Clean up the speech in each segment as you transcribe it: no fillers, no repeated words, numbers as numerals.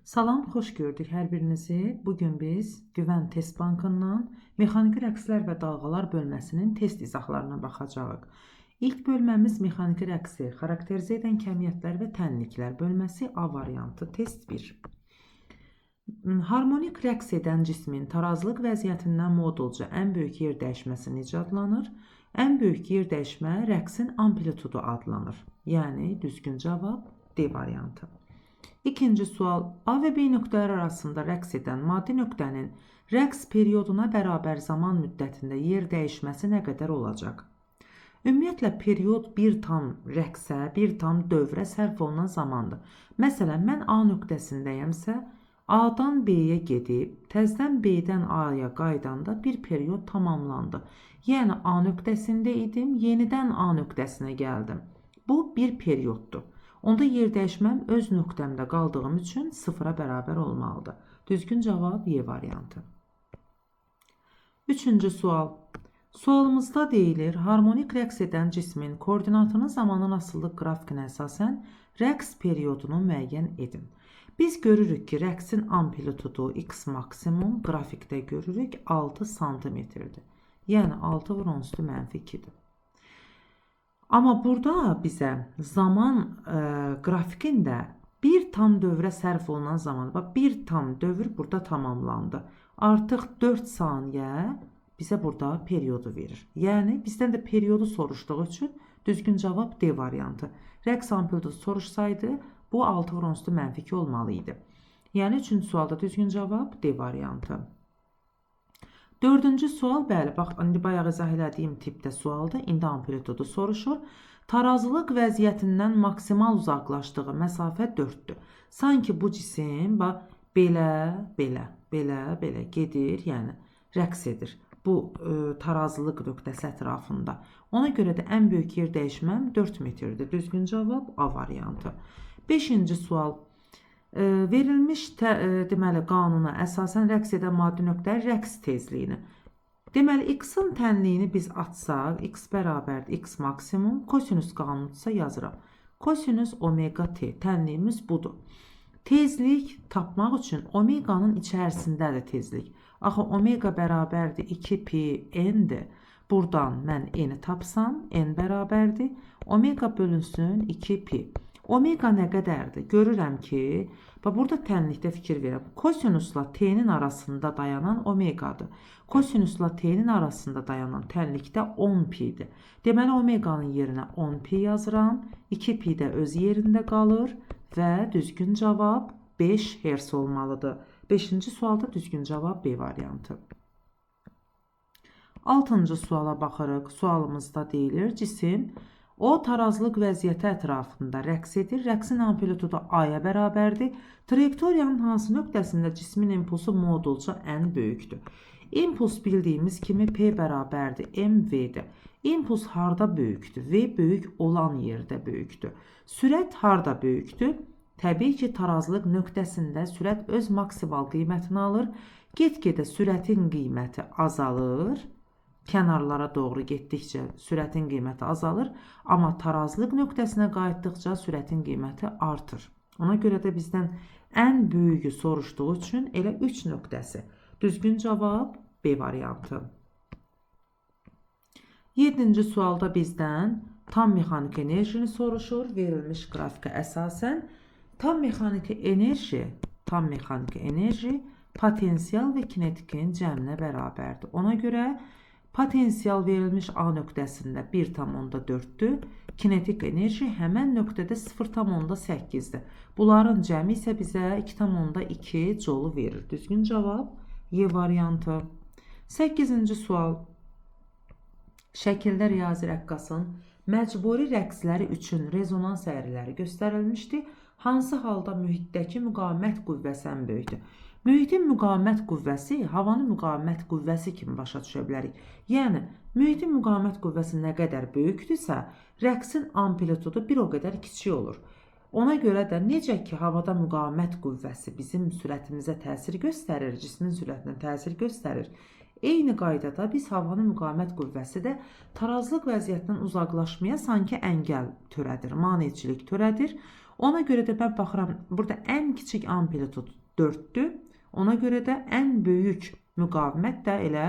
Salam, xoş gördük hər birinizi. Bugün biz Güvən Test Bankından mexaniki rəqslər və dalğalar bölməsinin test izahlarına baxacağıq. İlk bölməmiz mexaniki rəqsi xarakterizə edən kəmiyyətlər və tənliklər bölməsi A variantı test 1. Harmonik rəqs edən cismin tarazlıq vəziyyətindən modulca ən böyük yer dəyişməsi necə adlanır? Ən böyük yer dəyişmə rəqsin amplitudu adlanır. Yəni düzgün cavab D variantı. İkinci sual, A və B nöqtələr arasında rəqs edən maddi nöqtənin rəqs perioduna bərabər zaman müddətində yer dəyişməsi nə qədər olacaq? Ümumiyyətlə, period bir tam rəqsə, bir tam dövrə sərf olunan zamandır. Məsələn, mən A nöqtəsindəyəmsə, A-dan B-yə gedib, təzdən B-dən A-ya qaydanda bir period tamamlandı. Yəni, A nöqtəsində idim, yenidən A nöqtəsinə gəldim. Bu, bir perioddur. Onda yer dəyişməm öz nöqtəmdə qaldığım üçün sıfıra bərabər olmalıdır. Düzgün cavab Y variantı. Üçüncü sual. Sualımızda deyilir, harmonik rəqs edən cismin koordinatını zamanın asıllıq qrafikinə əsasən rəqs periodunu müəyyən edin. Biz görürük ki, rəqsin amplitudu x maksimum qrafikdə görürük 6 santimetrdir. Yəni 6 vur 10 üstü mənfi 2'dir. Amma burada bizə zaman qrafikində bir tam dövrə sərf olunan zaman, bax bir tam dövr burada tamamlandı. Artıq 4 saniyə bizə burada periodu verir. Yəni bizdən də periodu soruşduğu üçün düzgün cavab D variantı. Rəqs amplitudu soruşsaydı bu 6 vur 10 üstü mənfi 2 olmalı idi. Yəni 3-cü sualda düzgün cavab D variantı. Dördüncü sual, bəli, bax, indi bayaq izah elədiyim tipdə sualdır. İndi amplitudu soruşur. Tarazlıq vəziyyətindən maksimal uzaqlaşdığı məsafə 4'dür. Sanki bu cisim, bax, belə gedir, yəni rəqs edir. Bu tarazlıq nöqtəsi ətrafında. Ona görə də ən böyük yer dəyişməm 4 metrdir. Düzgün cavab A variantı. 5-ci sual. Verilmiş deməli qanuna əsasən rəqs edən maddi nöqtə rəqs tezliyini. Deməli x-in tənliyini biz atsaq, x bərabərdir x maksimum, kosinüs qanunsa yazıram. Kosinüs omega t, tənliyimiz budur. Tezlik tapmaq üçün omeganın içərisindədir tezlik. Axı omega bərabərdir 2 pi n-dir. Buradan mən n-i tapsam, n bərabərdir. Omega bölünsün 2 pi. Omega nə qədərdir? Görürəm ki, burada tənlikdə fikir verirəm. Kosinusla t-nin arasında dayanan omegadır. Kosinusla t-nin arasında dayanan tənlikdə 10 pi'dir. Deməli, omeganın yerinə 10 pi yazıram. 2 pi də öz yerində qalır və düzgün cavab 5 hertz olmalıdır. 5-ci sualda düzgün cavab B variantı. 6-cı suala baxırıq. Sualımızda deyilir, cisim o tarazlıq vəziyyəti ətrafında rəqs edir. Rəqsin amplitudu A-ya bərabərdir. Trayektoriyanın hansı nöqtəsində cismin impulsu modulca ən böyükdür? İmpuls bildiyimiz kimi P bərabərdir mv'dir. İmpuls harda böyükdür? V böyük olan yerdə böyükdür. Sürət harda böyükdür? Təbii ki, tarazlıq nöqtəsində sürət öz maksimal qiymətini alır. Get-gedə sürətin qiyməti azalır. Kənarlara doğru getdikcə sürətin qiyməti azalır, amma tarazlıq nöqtəsinə qayıtdıqca sürətin qiyməti artır. Ona görə də bizdən ən böyüyü soruşduğu üçün elə 3 nöqtəsi. Düzgün cavab B variantı. 7-ci sualda bizdən tam mexaniki enerjini soruşur. Verilmiş qrafikə əsasən tam mexaniki enerji potensial və kinetikin cəminə bərabərdir. Ona görə potensial verilmiş A nöqtəsində 1,4'dür. Kinetik enerji həmən nöqtədə 0,8'dir. Bunların cəmi isə bizə 2,2 joule verir. Düzgün cavab Y variantı. 8-ci sual. Şəkildə riyazi rəqqasın məcburi rəqsləri üçün rezonans əyriləri göstərilmişdir. Hansı halda mühitdəki müqavimət qüvvəsi ən böyükdür? Mühitin müqavimət qüvvəsi havanın müqavimət qüvvəsi kimi başa düşə bilərik. Yəni, mühitin müqavimət qüvvəsi nə qədər böyükdürsə, rəqsin amplitudu bir o qədər kiçik olur. Ona görə də necə ki, havada müqavimət qüvvəsi bizim sürətimizə təsir göstərir, cismin sürətinə təsir göstərir. Eyni qaydada biz havanın müqavimət qüvvəsi də tarazlıq vəziyyətindən uzaqlaşmaya sanki əngəl törədir, maneçilik törədir. Ona görə də mən baxıram, burada ən kiçik amplitud 4-dür. Ona görə də ən böyük müqavimət də elə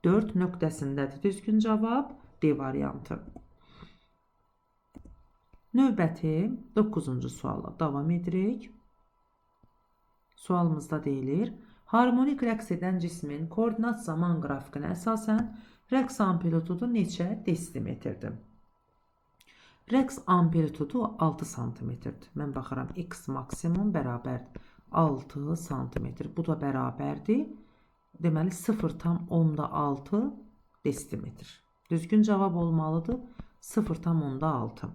4 nöqtəsindədir. Düzgün cavab D variantı. Növbəti 9-cu sualla davam edirik. Sualımızda deyilir, harmonik rəqs edən cismin koordinat zaman qrafikinə əsasən rəqs amplitudu neçə desimetrdir? Rəqs amplitudu 6 santimetrdir. Mən baxıram, x maksimum bərabərdir 6 santimetr. Bu da bərabərdir. Deməli 0,6 desimetr. Düzgün cavab olmalıdır 0,6.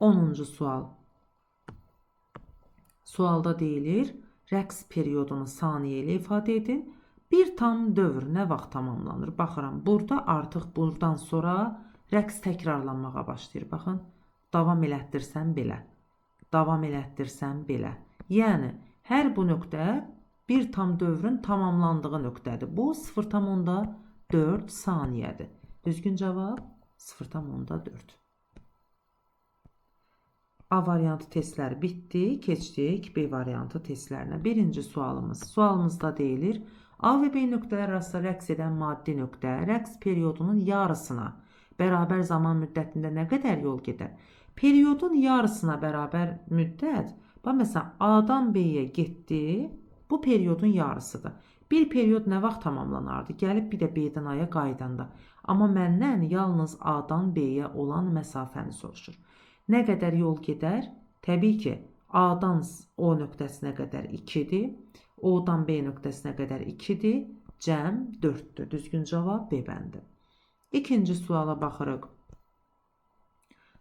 10-cu sual. Sualda deyilir, rəqs periyodunu saniyə ilə ifadə edin. Bir tam dövr nə vaxt tamamlanır? Baxıram, burada artıq buradan sonra rəqs təkrarlanmağa başlayır. Baxın, davam elətdirsən belə, davam elətdirsən belə. Yəni, hər bu nöqtə bir tam dövrün tamamlandığı nöqtədir. Bu 0,4 saniyədir. Düzgün cavab 0,4. A variantı testləri bitdi. Keçdik B variantı testlərinə. Birinci sualımız. Sualımızda deyilir, A və B nöqtələr arasında rəqs edən maddi nöqtə rəqs periyodunun yarısına bərabər zaman müddətində nə qədər yol gedər? Periyodun yarısına bərabər müddət, məsələn, A-dan B-yə getdi, bu periyodun yarısıdır. Bir periyod nə vaxt tamamlanardı? Gəlib bir də B-dən A-ya qaydanda. Amma məndən yalnız A-dan B-yə olan məsafəni soruşur. Nə qədər yol gedər? Təbii ki, A-dan O nöqtəsinə qədər 2-dir. O-dan B nöqtəsinə qədər 2-dir. Cəm 4-dür. Düzgün cavab B bəndi. İkinci suala baxırıq.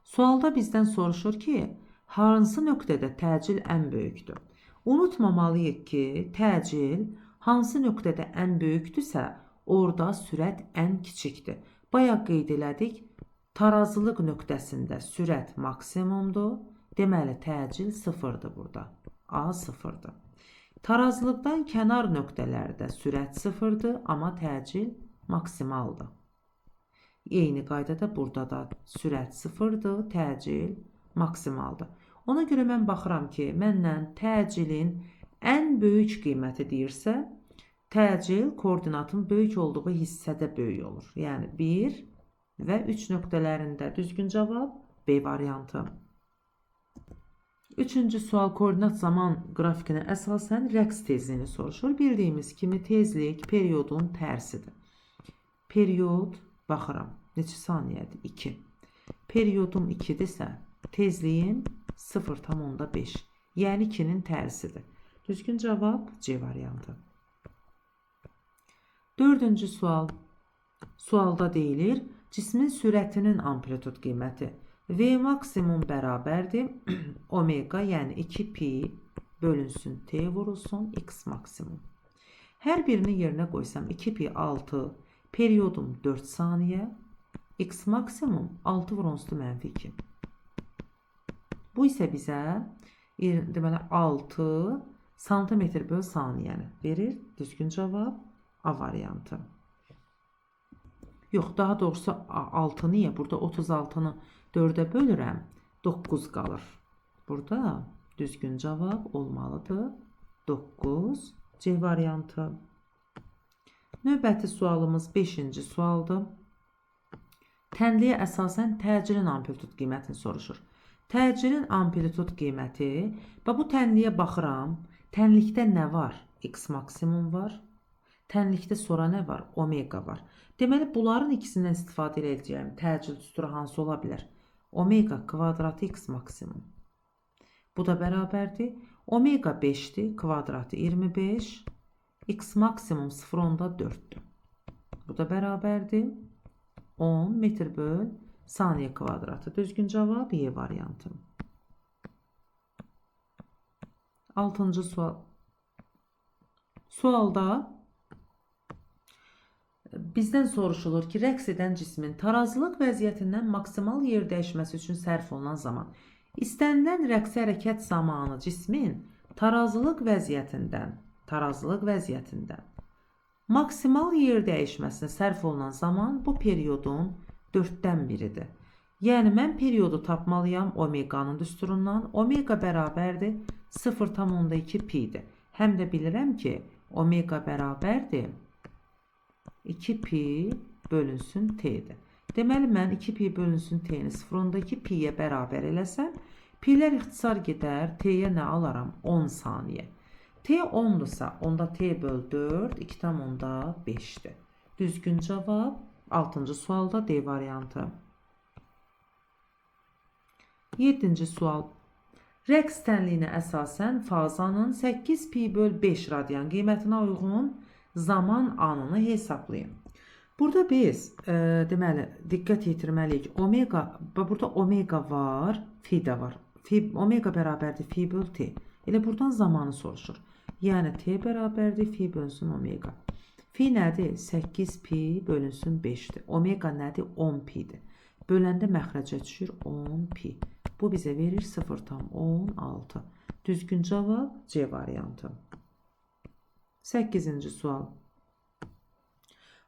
Sualda bizdən soruşur ki, hansı nöqtədə təcil ən böyükdür? Unutmamalıyıq ki, təcil hansı nöqtədə ən böyükdürsə, orada sürət ən kiçikdir. Bayaq qeyd elədik, tarazılıq nöqtəsində sürət maksimumdur. Deməli, təcil 0-dır burada. A 0-dır. Tarazılıqdan kənar nöqtələrdə sürət 0-dır, amma təcil maksimaldır. Eyni qaydada burada da sürət 0-dır, təcil maksimaldır. Ona görə mən baxıram ki, məndən təcilin ən böyük qiyməti deyirsə, təcil koordinatın böyük olduğu hissədə böyük olur. Yəni 1 və 3 nöqtələrində. Düzgün cavab B variantı. Üçüncü sual koordinat zaman qrafikinə əsasən rəqs tezliyini soruşur. Bildiyimiz kimi tezlik periyodun tərsidir. Periyod, baxıram, neçə saniyədir? 2. Periyodum 2-dirsə, tezliyim 0,5. Yəni 2-nin tərsidir. Düzgün cavab C variantı. Dördüncü sual. Sualda deyilir, cismin sürətinin amplitud qiyməti V maksimum bərabərdir omega, yəni 2pi bölünsün T vurulsun x maksimum. Hər birini yerinə qoysam 2pi 6, periyodum 4 saniyə, x maksimum 6 vurulsun -2. Bu isə bizə deməli 6 santimetr böl saniyəni verir. Düzgün cavab A variantı. Yox, daha doğrusu 6 niyə? Burada 36-nı 4-ə bölürəm, 9 qalır. Burada düzgün cavab olmalıdır 9 C variantı. Növbəti sualımız 5-ci sualdır. Tənliyə əsasən təcilin amplitud qiymətini soruşur. Təcilin amplitud qiyməti, bu tənliyə baxıram, tənlikdə nə var? X maksimum var. Tənlikdə sonra nə var? Omega var. Deməli, bunların ikisindən istifadə edəcəyim təcil düsturu hansı ola bilər? Omega kvadratı x maksimum. Bu da bərabərdir. Omega 5-dir, kvadratı 25. X maksimum 0,4-dür. Bu da bərabərdir. 10 metr böl saniyə kvadratı. Düzgün cavab Y variantı. 6-cı sual. Sualda bizdən soruşulur ki, rəqs edən cismin tarazılıq vəziyyətindən maksimal yer dəyişməsi üçün sərf olunan zaman istənilən rəqsi hərəkət zamanı cismin tarazılıq vəziyyətindən maksimal yer dəyişməsinə sərf olunan zaman bu periyodun 4-dən biridir. Yəni mən periodu tapmalıyam omeqanın düsturundan. Omega bərabərdir 0,2 pi-dir. Həm də bilirəm ki, omega bərabərdir 2 pi bölünsün t-dir. Deməli, mən 2 pi bölünsün t-ni 0,2 pi-yə bərabər eləsəm, pi-lər ixtisar gedər, t-yə nə alaram? 10 saniyə. T 10'dursa, onda t böl 4, 2,5'dir. Düzgün cavab 6-cı sualda D variantı. 7-ci sual. Rəqs tənliyinə əsasən fazanın 8 pi böl 5 radian qiymətinə uyğun zaman anını hesablayın. Burada biz deməli diqqət yetirməliyik. Omega, burada omega var, fi də var. Omega bərabərdir fi böl t. Elə buradan zamanı soruşur. Yəni t bərabərdir fi bölünsün omega. Fi nədir? 8 pi bölünsün 5'dir. Omega nədir? 10 pi'dir. Böləndə məxrəcə düşür 10 pi. Bu bizə verir 0,16. Düzgün cavab C variantı. 8-ci sual.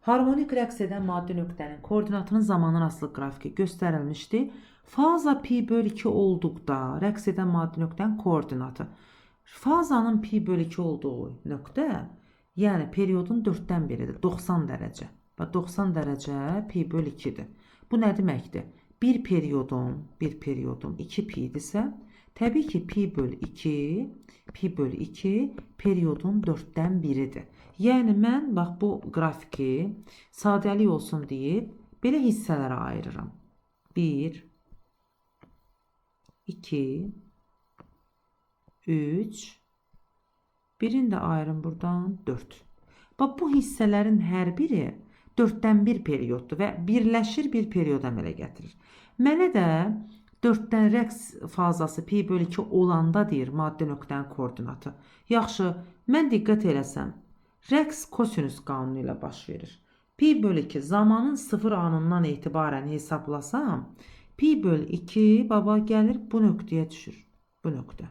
Harmonik rəqs edən maddi nöqtənin koordinatının zamanın asılı qrafiki göstərilmişdi. Faza pi böl 2 olduqda rəqs edən maddi nöqtənin koordinatı. Fazanın pi böl 2 olduğu nöqtə, yəni periodun 4'dən biridir, 90 dərəcə. Və 90 dərəcə pi böl 2'dir. Bu nə deməkdir? Bir periyodum 2 pi'dirsə, təbii ki pi böl 2 periyodun 4'dən biridir. Yəni mən bax bu qrafiki sadəlik olsun deyib belə hissələrə ayırıram. 1, 2, 3, birini də ayırım buradan 4. Bax bu hissələrin hər biri 4'dən 1 periyoddur və birləşir bir periyod əmələ gətirir. Mənə də 4'dən rəqs fazası pi böl 2 olanda deyir maddi nöqtənin koordinatı. Yaxşı, mən diqqət eləsəm, rəqs kosinüs qanunu ilə baş verir. Pi böl 2 zamanın 0 anından etibarən hesablasam, pi böl 2 baba gəlir bu nöqtəyə düşür. Bu nöqtə.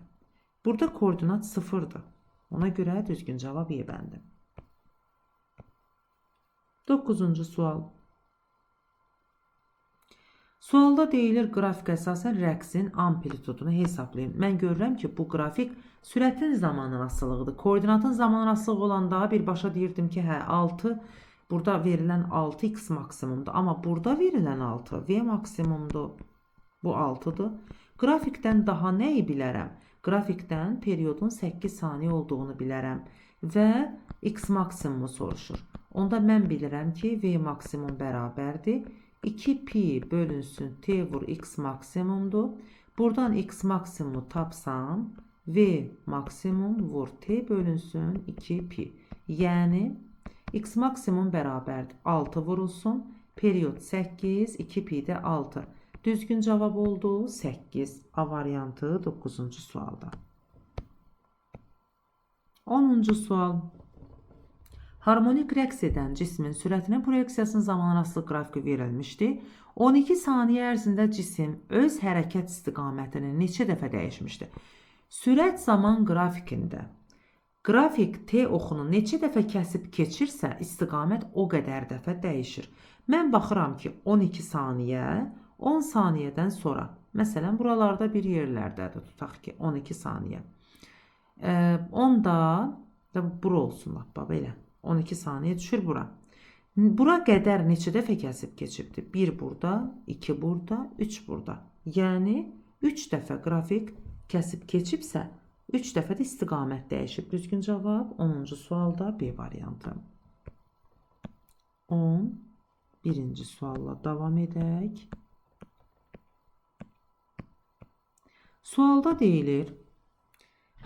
Burada koordinat 0'dır. Ona görə düzgün cavab E bəndi. 9-cu sual. Sualda deyilir qrafik əsasən rəqsin amplitudunu hesablayın. Mən görürəm ki, bu qrafik sürətin zamanın asılığıdır. Koordinatın zamanın asılığı olanda birbaşa deyirdim ki, hə 6, burada verilən 6 x maksimumdur. Amma burada verilən 6 v maksimumdur. Bu 6'dır. Qrafikdən daha nəyi bilərəm? Qrafikdən periyodun 8 saniyə olduğunu bilərəm və x maksimumu soruşur. Onda mən bilirəm ki, v maksimum bərabərdir 2 pi bölünsün t vur x maksimumdur. Buradan x maksimumu tapsam, v maksimum vur t bölünsün 2 pi. Yəni x maksimum bərabərdir 6 vurulsun, periyod 8, 2 pi də 6. Düzgün cavab oldu 8. A variantı 9-cu sualda. 10-cu sual. Harmonik rəqs edən cismin sürətinin proyeksiyasının zamanrastlıq qrafiki verilmişdi. 12 saniyə ərzində cisim öz hərəkət istiqamətini neçə dəfə dəyişmişdi? Sürət zaman qrafikində qrafik t oxunu neçə dəfə kəsib keçirsə, istiqamət o qədər dəfə dəyişir. Mən baxıram ki, 12 saniyə 10 saniyədən sonra, məsələn, buralarda bir yerlərdədir, tutaq ki, 12 saniyə. 10 da bura olsun, belə. 12 saniyə düşür bura. Bura qədər neçə dəfə kəsib keçibdir? 1 burada, 2 burada, 3 burada. Yəni, 3 dəfə qrafik kəsib keçibsə, 3 dəfə də istiqamət dəyişib. Düzgün cavab 10-cu sualda B variantı. 11-ci sualla davam edək. Sualda deyilir,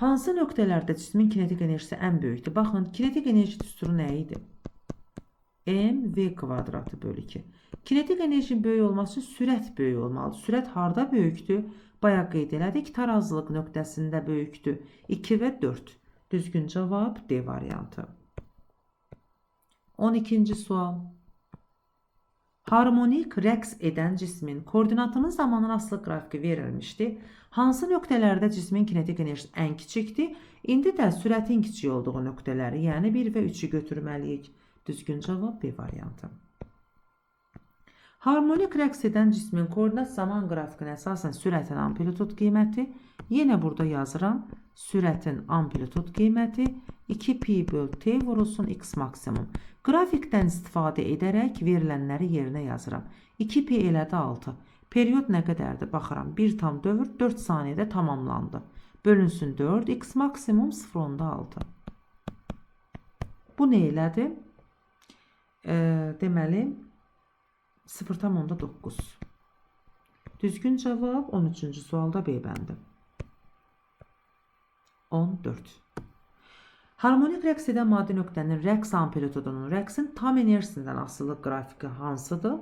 hansı nöqtələrdə cismin kinetik enerjisi ən böyükdür? Baxın, kinetik enerji düsturu nə idi? mv kvadratı bölü 2. Kinetik enerjinin böyük olması üçün sürət böyük olmalıdır. Sürət harda böyükdür? Bayaq qeyd elədik, tarazlıq nöqtəsində böyükdür. 2 və 4. Düzgün cavab D variantı. 12-ci sual. Harmonik rəqs edən cismin koordinatının zamanın asılı qrafiki verilmişdi. Hansı nöqtələrdə cismin kinetik enerjisi ən kiçikdir? İndi də sürətin kiçik olduğu nöqtələri, yəni 1 və 3'ü götürməliyik. Düzgün cavab B variantı. Harmonik rəqs edən cismin koordinat zaman qrafikinə əsasən sürətin amplitud qiyməti, yenə burada yazıram, sürətin amplitud qiyməti 2pi böl t vurulsun x maksimum. Qrafikdən istifadə edərək verilənləri yerinə yazıram. 2pi elədi 6. Periyod nə qədərdir? Baxıram. 1 tam dövr 4 saniyədə tamamlandı. Bölünsün 4, x maksimum 0.6. Bu nə elədi? Deməli, 0.9. Düzgün cavab 13-cü sualda B bəndi. 14. Harmonik rəqs edən maddi nöqtənin rəqs amplitudunun rəqsin tam enerjisindən asılı qrafiki hansıdır?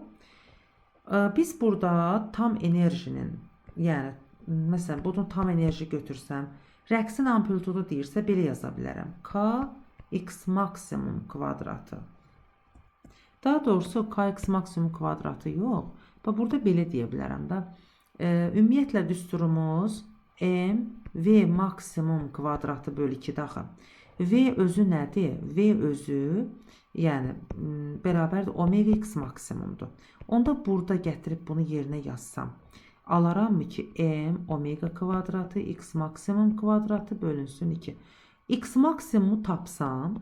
Biz burada tam enerjinin, yəni məsələn, bunu tam enerji götürsəm, rəqsin amplitudu deyirsə belə yaza bilərəm. K x maksimum kvadratı. Daha doğrusu kx maksimum kvadratı yox. Burada belə deyə bilərəm da. Ümumiyyətlə düsturumuz m v maksimum kvadratı bölü 2 daxı. V özü nədir? V özü, yəni bərabərdir omega x maksimumdur. Onda burada gətirib bunu yerinə yazsam, alaram mı ki m omega kvadratı x maksimum kvadratı bölünsün 2. X maksimumu tapsam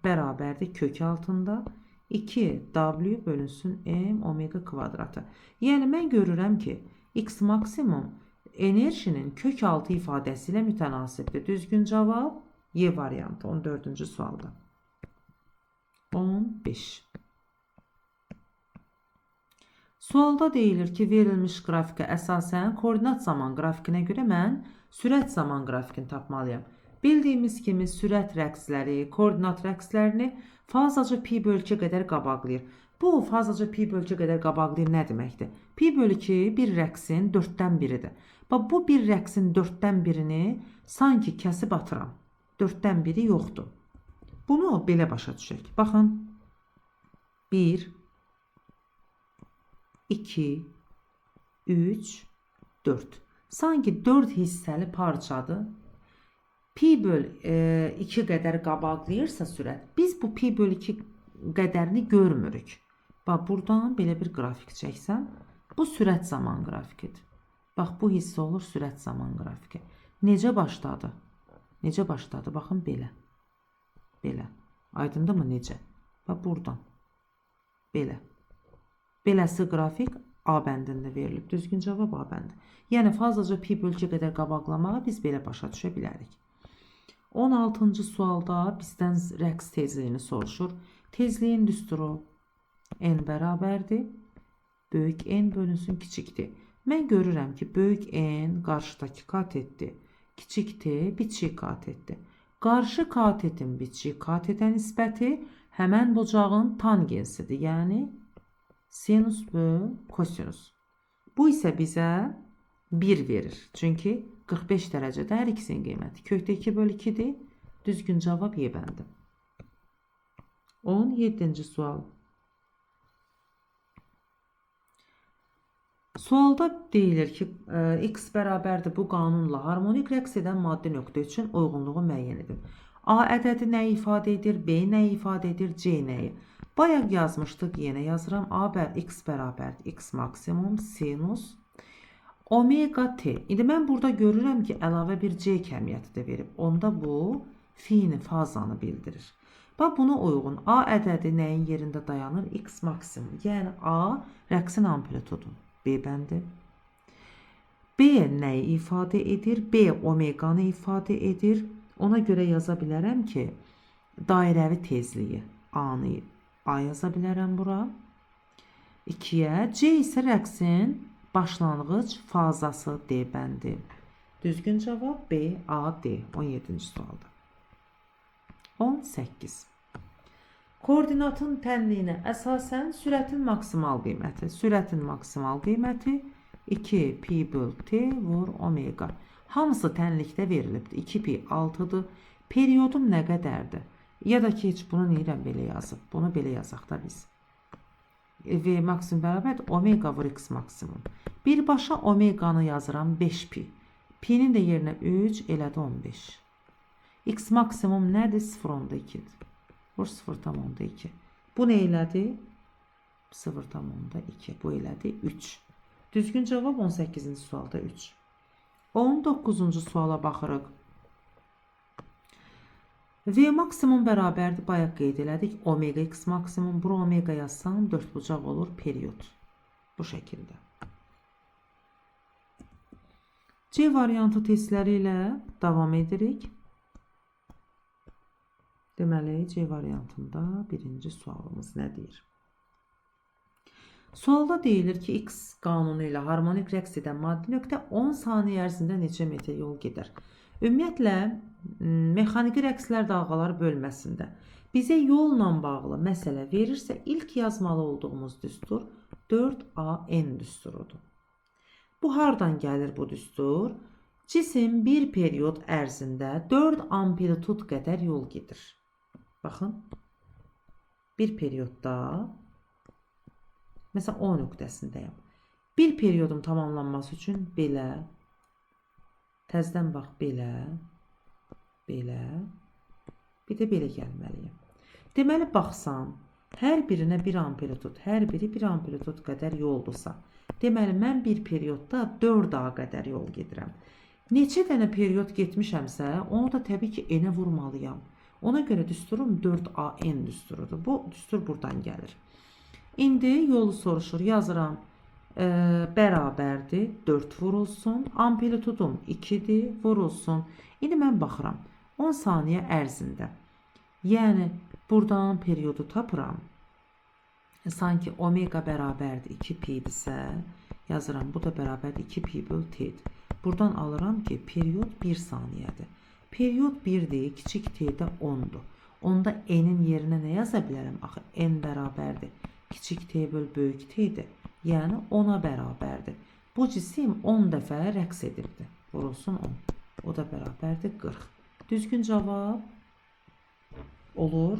bərabərdir kök altında 2w bölünsün m omega kvadratı. Yəni mən görürəm ki x maksimum enerjinin kök altı ifadəsi ilə mütənasibdir. Düzgün cavab Y variantı 14-cü sualda. 15. Sualda deyilir ki, verilmiş qrafikə əsasən koordinat zaman qrafikinə görə mən sürət zaman qrafikini tapmalıyam. Bildiyimiz kimi sürət rəqsləri, koordinat rəqslərini fazaca pi bölü 2 qədər qabaqlayır. Bu fazaca pi bölü 2 qədər qabaqlayır nə deməkdir? Pi bölü 2 bir rəqsin 4-dən biridir. Bu bir rəqsin 4-dən birini sanki kəsib atıram. 4-dən biri yoxdur. Bunu belə başa düşək. Baxın. 1, 2, 3, 4. Sanki 4 hissəli parçadır. Pi böl 2 qədər qabaqlayırsa sürət, biz bu pi böl 2 qədərini görmürük. Buradan belə bir qrafik çəksəm, bu sürət zaman qrafikidir. Bu hissə olur sürət zaman qrafiki. Necə başladı? Necə başladı? Baxın, belə. Belə. Aydındır mı necə? Buradan. Belə. Beləsi qrafik A bəndində verilib. Düzgün cavab A bəndi. Yəni, fazaca pi böl 2 qədər qabaqlamağı biz belə başa düşə bilərik. 16-cı sualda bizdən rəqs tezliyini soruşur. Tezliyin düsturu n bərabərdir. Böyük n bölünsün kiçikdir. Mən görürəm ki, böyük n qarşıdakı katetdir. Kiçik t biçik katetdir. Qarşı katetin biçik katetə nisbəti həmən bucağın tangensidir. Yəni, sinus böl kosinus. Bu isə bizə 1 verir. Çünki 45 dərəcədə hər ikisinin qiyməti kökdə 2 böl 2-dir. Düzgün cavab Y bəndi. 17-ci sual. Sualda deyilir ki, x bərabərdir bu qanunla harmonik rəqs edən maddi nöqtə üçün uyğunluğu müəyyən edin. A ədədi nə ifadə edir, B nə ifadə edir, C nəyi? Bayaq yazmışdıq, yenə yazıram. X bərabərdir x maksimum sinus omega t. İndi mən burada görürəm ki, əlavə bir C kəmiyyəti də verib. Onda bu fiini fazanı bildirir. Buna uyğun A ədədi nəyin yerində dayanır? X maksimum. Yəni A rəqsin amplitudu. B bəndi. B nəyi ifadə edir? B omeganı ifadə edir. Ona görə yaza bilərəm ki, dairəvi tezliyi A-nı A yaza bilərəm bura. 2-yə. C isə rəqsin başlanğıc fazası D bəndi. Düzgün cavab B, A, D. 17-ci sualda. 18. Koordinatın tənliyinə əsasən sürətin maksimal qiyməti. Sürətin maksimal qiyməti 2 pi böl t vur omega. Hamısı tənlikdə verilibdir. 2 pi 6-dır. Periyodum nə qədərdir? Ya da ki, heç bunu neyirəm belə yazıb. Bunu belə yazaq da biz. V maksimum bərabərdir omega vur x maksimum. Birbaşa omeganı yazıram 5 pi. Pi'nin də yerinə 3 elədi 15. X maksimum nədir? 0.2'dir. Vur 0.2. Bu nə elədi? 0,2. Bu elədi 3. Düzgün cavab 18-ci sualda 3. 19-cu suala baxırıq. V maksimum bərabərdir. Bayaq qeyd elədik. Omega x maksimum. Bura omega yazsam 4 bucaq olur. Periyod. Bu şəkildə. C variantı testləri ilə davam edirik. Deməli, C variantında birinci sualımız nə deyir? Sualda deyilir ki, X qanunu ilə harmonik rəqs edən maddi nöqtə 10 saniyə ərzində neçə metr yol gedər? Ümumiyyətlə, mexaniki rəqslər dalğaları bölməsində bizə yolla bağlı məsələ verirsə, ilk yazmalı olduğumuz düstur 4AN düsturudur. Bu hardan gəlir bu düstur? Cisim bir periyod ərzində 4 amplitud qədər yol gedir. Baxın, bir periyodda, məsələn, O nöqtəsindəyəm. Bir periyodun tamamlanması üçün belə, təzdən bax, belə, belə, bir də belə gəlməliyim. Deməli, baxsam, hər birinə 1 amplitud, hər biri 1 amplitud qədər yoldursa, deməli, mən bir periyodda 4A qədər yol gedirəm. Neçə dənə periyod getmişəmsə, onu da təbii ki, N-ə vurmalıyam. Ona görə düsturum 4AN düsturudur. Bu düstur buradan gəlir. İndi yolu soruşur. Yazıram. Bərabərdir. 4 vurulsun. Amplitudum 2-dir. Vurulsun. İndi mən baxıram. 10 saniyə ərzində. Yəni, buradan periyodu tapıram. Sanki omega bərabərdir 2pi-dirsə, yazıram. Bu da bərabərdir 2pi böl t-dir. Buradan alıram ki, periyod 1 saniyədir. Periyod 1-dir, kiçik t-də 10-dur. Onda n-in yerinə nə yaza bilərəm? Axı, n bərabərdir. Kiçik t böl böyük t-dir. Yəni, 10-a bərabərdir. Bu cisim 10 dəfə rəqs edibdir. Vurulsun 10. O da bərabərdir 40. Düzgün cavab olur,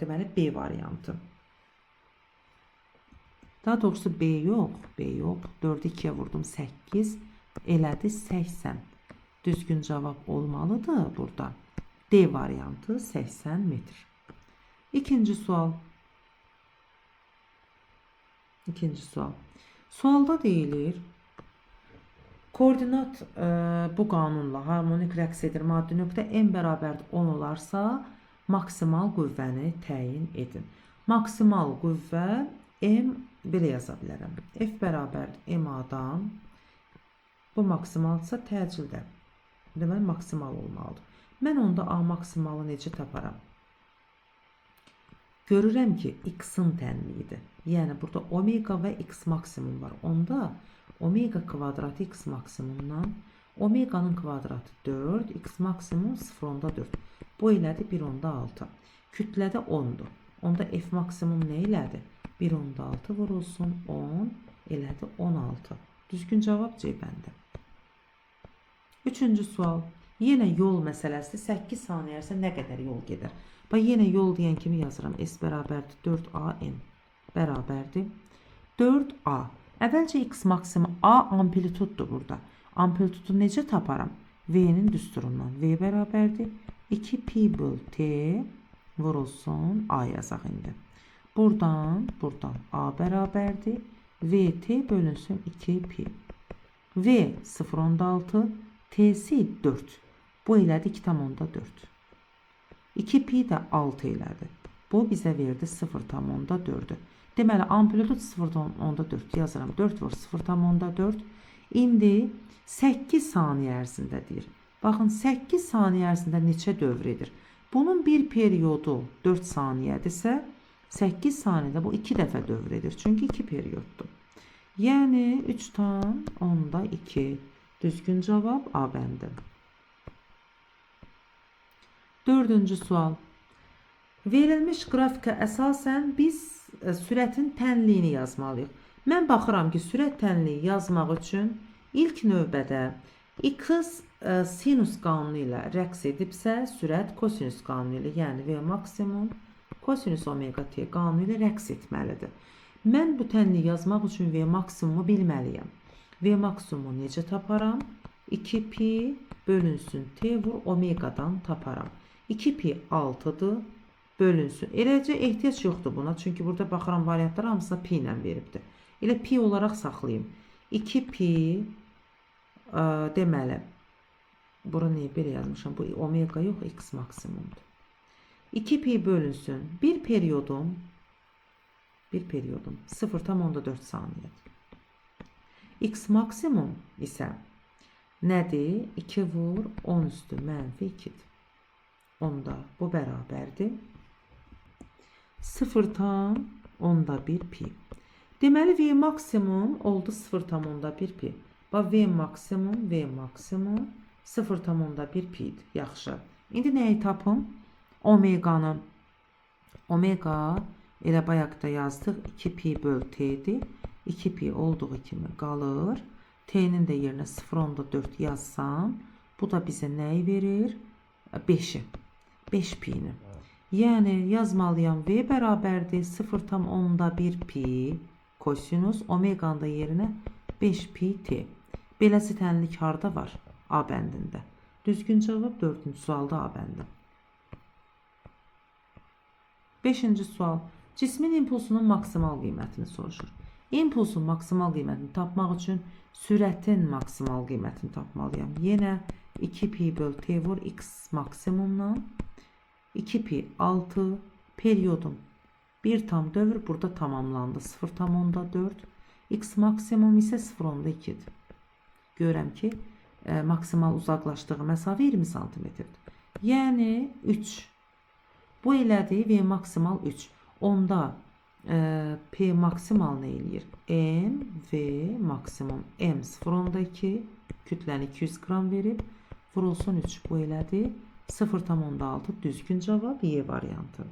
deməli, B variantı. Daha doğrusu B yox, 4-ü 2-yə vurdum 8, elədi 80. Düzgün cavab olmalıdır burada. D variantı 80 metr. İkinci sual. Sualda deyilir, koordinat bu qanunla harmonik rəqs edir maddi nöqtə n bərabərdir 10 olarsa, maksimal qüvvəni təyin edin. Maksimal qüvvə M belə yaza bilərəm. F bərabərdir MA-dan. Bu maksimaldırsa təcildə. Deməli, maksimal olmalıdır. Mən onda A maksimalı necə taparam? Görürəm ki, X-in tənliyidir. Yəni, burada omega və X maksimum var. Onda omega kvadratı X maksimumdan, omeganın kvadratı 4, X maksimum 0,4. Bu elədi 1,6. Kütlədə 10-dur. Onda F maksimum nə elədi? 1,6 vurulsun 10, elədi 16. Düzgün cavab C bəndə. Üçüncü sual. Yenə yol məsələsidir. 8 saniyə ərzində nə qədər yol gedər? Bax, yenə yol deyən kimi yazıram. S bərabərdir 4AN bərabərdir 4A. Əvvəlcə X maksimum A amplituddur burada. Amplitudu necə taparam? V-nin düsturundan. V bərabərdir 2pi böl T vurulsun A yazaq indi. Buradan A bərabərdir VT bölünsün 2pi. V 0,6, T'si 4. Bu elədi 2,4. 2pi də 6 elədi. Bu bizə verdi 0,4'ü. Deməli, amplitude 0,4 yazıram. 4 vur 0,4. İndi 8 saniyə ərzində deyir. Baxın, 8 saniyə ərzində neçə dövr edir? Bunun bir periyodu 4 saniyədirsə, 8 saniyədə bu 2 dəfə dövr edir. Çünki 2 periyoddur. Yəni 3/10-2. Düzgün cavab A bəndi. Dördüncü sual. Verilmiş qrafikə əsasən biz sürətin tənliyini yazmalıyıq. Mən baxıram ki, sürət tənliyi yazmaq üçün ilk növbədə X sinus qanunu ilə rəqs edibsə, sürət kosinus qanunu ilə, yəni V maksimum kosinus omega t qanunu ilə rəqs etməlidir. Mən bu tənliyi yazmaq üçün V maksimumu bilməliyəm. V maksimumu necə taparam? 2pi bölünsün t vur omegadan taparam. 2pi 6'dır. bölünsün. Eləcə ehtiyac yoxdur buna. Çünki burada baxıram variantlar hamısı pi ilə veribdir. Elə pi olaraq saxlayayım. 2 pi deməli bura niyə belə yazmışam? Bu omega yox, x maksimumdur. 2 pi bölünsün. Bir periyodum 0,4 saniyə. X maksimum isə nədir? 2 vur 10 üstü mənfi 2'dir. Onda bu bərabərdir 0,1 pi. Deməli V maksimum oldu 0,1 pi. Bax V maksimum 0,1 pi'dir. Yaxşı. İndi nəyi tapım? Omeganı. Omega elə bayaqda yazdıq 2 pi böl t'dir. 2 pi olduğu kimi qalır. T'nin də yerinə 0,4 yazsam, bu da bizə nəyi verir? 5'i. 5 pi'ni. Yəni yazmalıyam V bərabərdir 0,1 pi kosinus omeganın da yerinə 5 pi t. Beləsi tənlik harda var? A bəndində. Düzgün cavab 4-cü sualda A bəndi. 5-ci sual. Cismin impulsunun maksimal qiymətini soruşur. İmpulsun maksimal qiymətini tapmaq üçün sürətin maksimal qiymətini tapmalıyam. Yenə 2 pi böl t vur x maksimumdan 2 pi 6 periyodum. Bir tam dövr burada tamamlandı. 0,4. X maksimum isə 0,2'dir. Görürəm ki, maksimal uzaqlaşdığı məsafə 20 cm-dir. Yəni 3. Bu elədir V maksimal 3. Onda P maksimal nə eləyir? M V maksimum M 0,2 kütləni 200 qram verib vurulsun 3. Bu elədir 0,6 düzgün cavab Y variantı.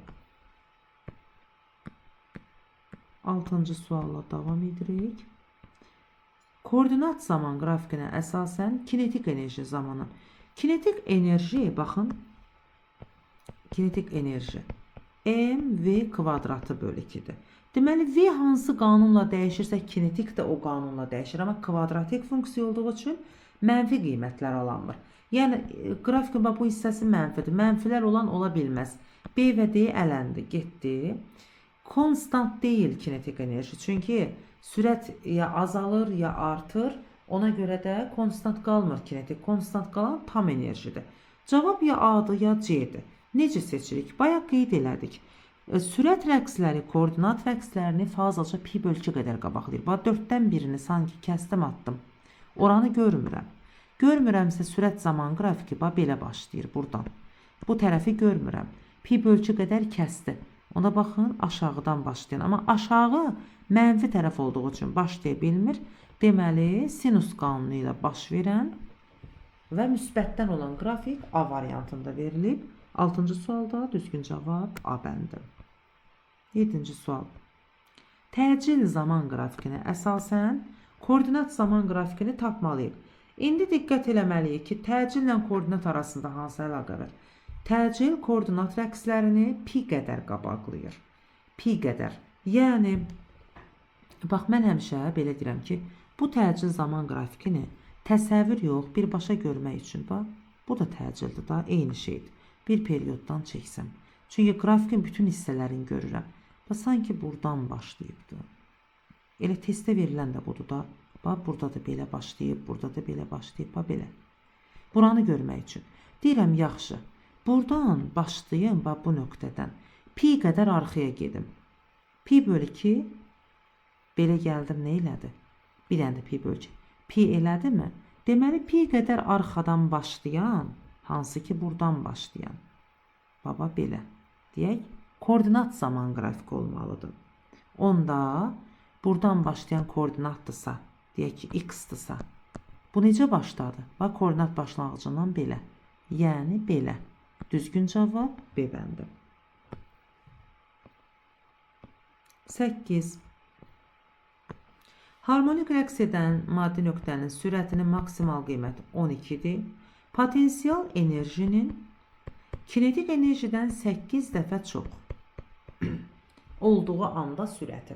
6-cı sualla davam edirik. Koordinat zaman qrafikinə əsasən kinetik enerji zamanı. Kinetik enerji, baxın, kinetik enerji mv kvadratı bölü 2'dir. Deməli, V hansı qanunla dəyişirsə, kinetik də o qanunla dəyişir. Amma kvadratik funksiya olduğu üçün mənfi qiymətlər alanmır. Yəni, qrafikin bu hissəsi mənfidir. Mənfilər olan ola bilməz. B və D ələndi, getdi. Konstant deyil kinetik enerji. Çünki sürət ya azalır, ya artır. Ona görə də konstant qalmır kinetik. Konstant qalan tam enerjidir. Cavab ya A'dır, ya C'dir. Necə seçirik? Bayaq qeyd elədik. Sürət rəqsləri, koordinat rəqslərini fazlaca pi böl 2 qədər qabaqlayır. Bax, 4-dən birini sanki kəsdim, attım. Oranı görmürəm. Görmürəmsə sürət zaman qrafiki belə başlayır buradan. Bu tərəfi görmürəm. Pi böl 2 qədər kəsdi. Ona baxın, aşağıdan başlayın. Amma aşağı mənfi tərəf olduğu üçün başlaya bilmir. Deməli, sinus qanunu ilə baş verən və müsbətdən olan qrafik A variantında verilib. 6-cı sualda düzgün cavab A bəndi. 7-ci sual. Təcil zaman qrafikinə əsasən koordinat zaman qrafikini tapmalıyıq. İndi diqqət eləməliyik ki, təcillə koordinat arasında hansı əlaqə var? Təcil koordinat rəqslərini pi qədər qabaqlayır. Pi qədər. Yəni, bax, mən həmişə belə deyirəm ki, bu təcil zaman qrafikini təsəvvür yox, birbaşa görmək üçün, bax, bu da təcildir da, eyni şeydir. Bir periyoddan çəksəm. Çünki qrafikin bütün hissələrini görürəm. Və sanki buradan başlayıbdı. Elə testdə verilən də budur da. Bax, burada da belə başlayıb, burada da belə başlayıb, bax, belə. Buranı görmək üçün. Deyirəm, yaxşı. Buradan başlayım, bax, bu nöqtədən. Pi qədər arxaya gedim. Pi böl 2, belə gəldim, nə elədi? Bir dənə də pi böl 2. Pi elədi mi? Deməli, pi qədər arxadan başlayan, hansı ki buradan başlayan. Baba belə. Deyək, koordinat zaman qrafiki olmalıdır. Onda buradan başlayan koordinatdırsa, deyək ki x-dırsa, bu necə başladı? Bax, koordinat başlanğıcından belə. Yəni belə. Düzgün cavab B bəndi. 8. Harmonik rəqs edən maddi nöqtənin sürətinin maksimal qiyməti 12'dir. Potensial enerjinin kinetik enerjidən 8 dəfə çox olduğu anda sürəti.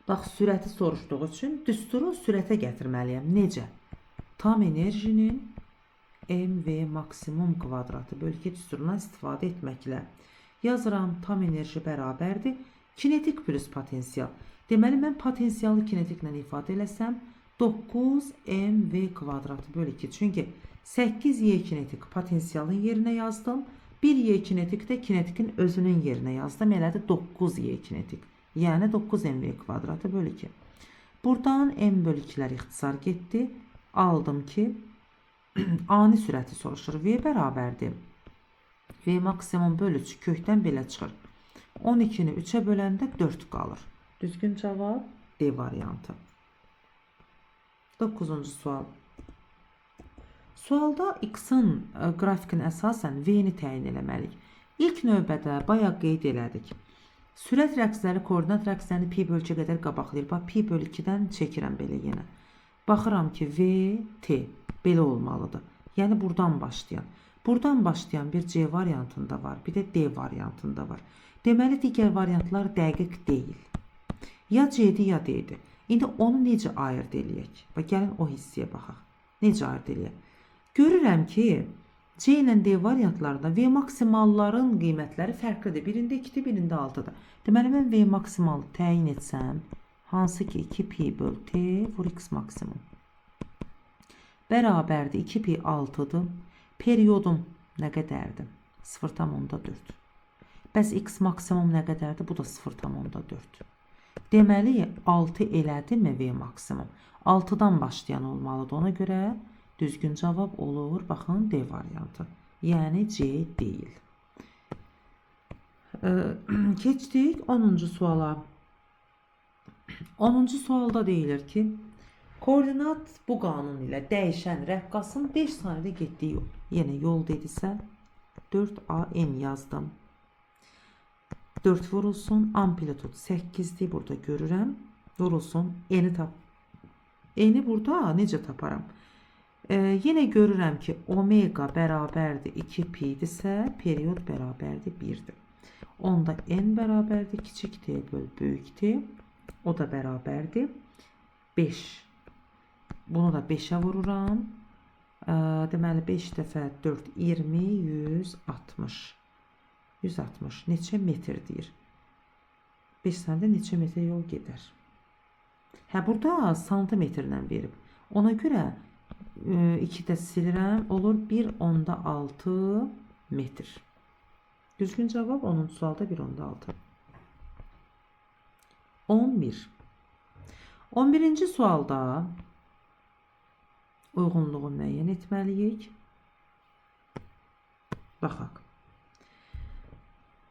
Bax, sürəti soruşduğu üçün düsturu sürətə gətirməliyəm. Necə? Tam enerjinin mv maksimum kvadratı bölgə düsturundan istifadə etməklə. Yazıram tam enerji bərabərdir. Kinetik plus potensial. Deməli, mən potensialı kinetiklə ifadə eləsəm, 9mv kvadratı bölü 2. Çünki 8y kinetik potensialın yerinə yazdım. 1y kinetik də kinetikin özünün yerinə yazdım. Elədi 9y kinetik. Yəni 9mv kvadratı bölü 2. Buradan m bölü 2'lər ixtisar getdi. Aldım ki, ani sürəti soruşur. V bərabərdir. V maksimum bölü 3 kökdən belə çıxır. 12'ni 3'e böləndə 4 qalır. Düzgün cavab D variantı. 9-cu sual. Sualda x-in qrafikin əsasən v-ni təyin eləməliyik. İlk növbədə bayaq qeyd elədik. Sürət rəqsləri koordinat rəqslərini pi bölü 2 qədər qabaqlayır. Bax, pi bölü 2-dən çəkirəm belə yenə. Baxıram ki, v, t belə olmalıdır. Yəni buradan başlayan. Buradan başlayan bir C variantında var, bir də D variantında var. Deməli, digər variantlar dəqiq deyil. Ya C'dir, ya D'dir. İndi onu necə ayırt eləyək? Bax, gəlin o hissəyə baxaq. Necə ayırt eləyək? Görürəm ki, C ilə D variantlarında V maksimalların qiymətləri fərqlidir. Birində 2-dir, birində 6-dır. Deməli, mən V maksimalı təyin etsəm, hansı ki 2pi böl T vur x maksimum. Bərabərdir 2pi 6-dır. Periyodum nə qədərdir? 0,4. Bəs x maksimum nə qədərdir? Bu da 0,4. Deməli, 6 elədimi V maksimum? 6-dan başlayan olmalıdır. Ona görə düzgün cavab olur. Baxın, D variantı. Yəni C deyil. Keçdik 10-cu suala. 10-cu sualda deyilir ki, koordinat bu qanun ilə dəyişən rəqqasın 5 saniyədə getdiyi yol. Yenə yol dedisə 4AM yazdım. 4 vurulsun, amplitud 8'dir, burada görürəm. Vurulsun, eni tap. Eni burada necə taparam? Yenə görürəm ki, omega bərabərdir 2pidirsə, periyod bərabərdir 1'dir. Onda n bərabərdir kiçik t böl böyük t. O da bərabərdir 5. Bunu da 5'ə vururam. Deməli, 5 dəfə 4, 20, 160. 160 neçə metr deyir? 5 saniyədə neçə metr yol gedər? Hə, burada santimetrlə verib. Ona görə 2 də silirəm. Olur 1,6 metr. Düzgün cavab 10-cu sualda 1,6. 11. 11-ci sualda uyğunluğu müəyyən etməliyik. Baxaq.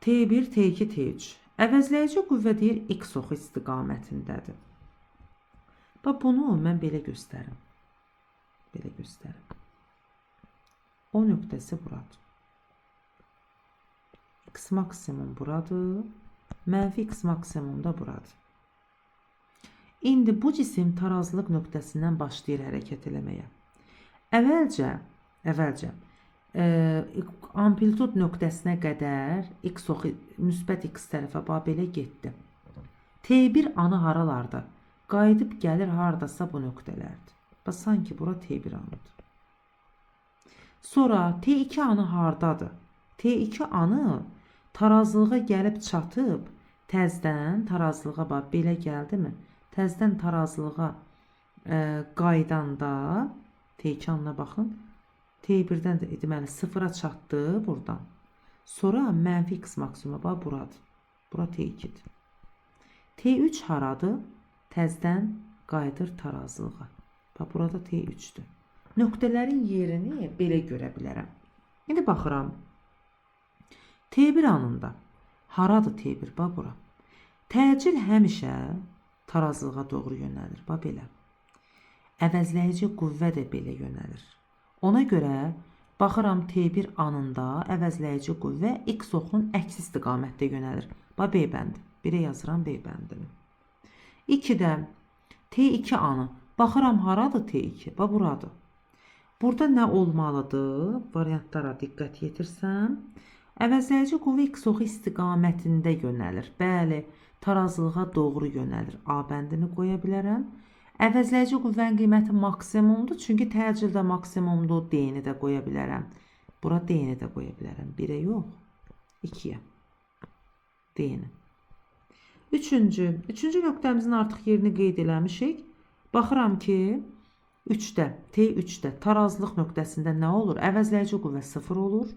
T1, T2, T3. Əvəzləyici qüvvə deyir x oxu istiqamətindədir. Bax, bunu mən belə göstərim. Belə göstərim. O nöqtəsi buradır. X maksimum buradır. Mənfi x maksimum da buradır. İndi bu cisim tarazlıq nöqtəsindən başlayır hərəkət eləməyə. Əvvəlcə amplitud nöqtəsinə qədər x oxu müsbət x tərəfə belə getdi. T1 anı haralarda? Qayıdıb gəlir hardasa bu nöqtələrdir. Bax, sanki bura T1 anıdır. Sonra T2 anı hardadır? T2 anı tarazlığa gəlib çatıb, təzdən tarazlığa bax, belə gəldi mi? Təzdən tarazlığa qaydanda T2 anına baxın. T1'dən də deməli 0'a çatdı buradan. Sonra mənfi x maksimuma bax, buradır. Bura T2'dir. T3 haradır? Təzdən qayıdır tarazlığa. Bax, burada T3'dür. Nöqtələrin yerini belə görə bilərəm. İndi baxıram. T1 anında haradır T1? Bax, bura. Təcil həmişə tarazlığa doğru yönəlir. Bax, belə. Əvəzləyici qüvvə də belə yönəlir. Ona görə baxıram T1 anında əvəzləyici qüvvə x oxunun əks istiqamətdə yönəlir. Bax, B bəndi. 1'ə yazıram B bəndini. 2'də T2 anı. Baxıram haradır T2? Bax, buradır. Burada nə olmalıdır? Variantlara diqqət yetirsəm. Əvəzləyici qüvvə x oxu istiqamətində yönəlir. Bəli, tarazlığa doğru yönəlir. A bəndini qoya bilərəm. Əvəzləyici qüvvənin qiyməti maksimumdur. Çünki təcildə maksimumdur. D-ni də qoya bilərəm. Bura D-ni də qoya bilərəm. 1'ə yox, 2'yə. D-ni. Üçüncü nöqtəmizin artıq yerini qeyd eləmişik. Baxıram ki, 3-də, T3-də tarazlıq nöqtəsində nə olur? Əvəzləyici qüvvə 0 olur.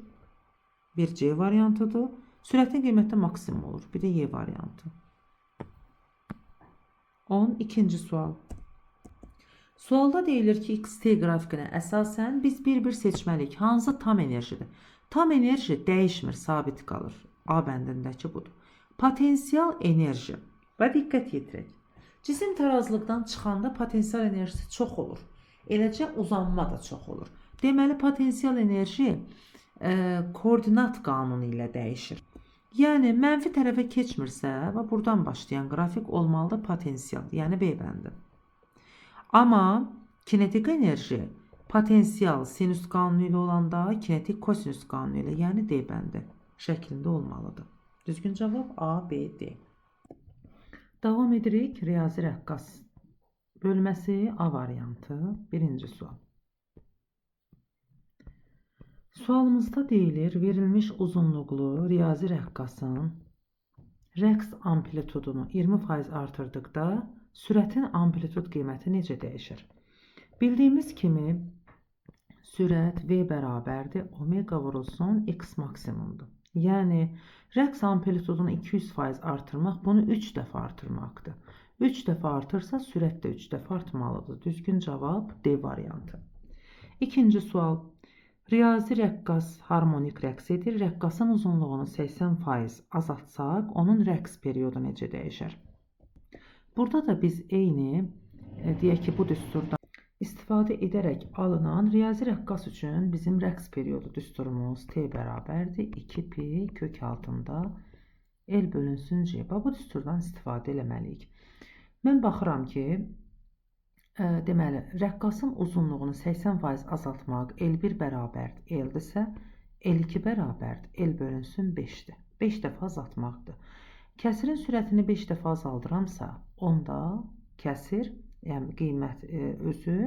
Bir C variantıdır. Sürətin qiyməti maksimum olur. Bir də Y variantı. 12-ci sual. Sualda deyilir ki, XT qrafikinə əsasən biz bir-bir seçməliyik. Hansı tam enerjidir? Tam enerji dəyişmir, sabit qalır. A bəndindəki budur. Potensial enerji. Və diqqət yetirək. Cisim tarazlıqdan çıxanda potensial enerjisi çox olur. Eləcə uzanma da çox olur. Deməli, potensial enerji koordinat qanunu ilə dəyişir. Yəni, mənfi tərəfə keçmirsə və buradan başlayan qrafik olmalıdır potensial, yəni B bəndi. Amma kinetik enerji potensial sinüs qanunu ilə olanda kinetik kosinüs qanunu ilə, yəni D bəndi şəklində olmalıdır. Düzgün cavab A, B, D. Davam edirik. Riyazi rəqqas bölməsi A variantı. Birinci sual. Sualımızda deyilir, verilmiş uzunluqlu riyazi rəqqasın rəqs amplitudunu 20% artırdıqda sürətin amplitud qiyməti necə dəyişir? Bildiyimiz kimi sürət V bərabərdir omega vurulsun x maksimumdur. Yəni, rəqs amplitudunu 200% artırmaq bunu 3 dəfə artırmaqdır. 3 dəfə artırsa sürət də 3 dəfə artmalıdır. Düzgün cavab D variantı. İkinci sual. Riyazi rəqqas harmonik rəqs edir. Rəqqasın uzunluğunu 80% azaltsaq, onun rəqs periodu necə dəyişər? Burada da biz eyni, deyək ki, bu düsturdan istifadə edərək alınan riyazi rəqqas üçün bizim rəqs periodu düsturumuz T bərabərdir 2pi kök altında L bölünsün C. Bu düsturdan istifadə eləməliyik. Mən baxıram ki, deməli, rəqqasın uzunluğunu 80% azaltmaq L1 bərabərdir L-dirsə, L2 bərabərdir L bölünsün 5-dir. 5 dəfə azaltmaqdır. Kəsirin sürətini 5 dəfə azaldıramsa, onda kəsir, yəni qiymət özü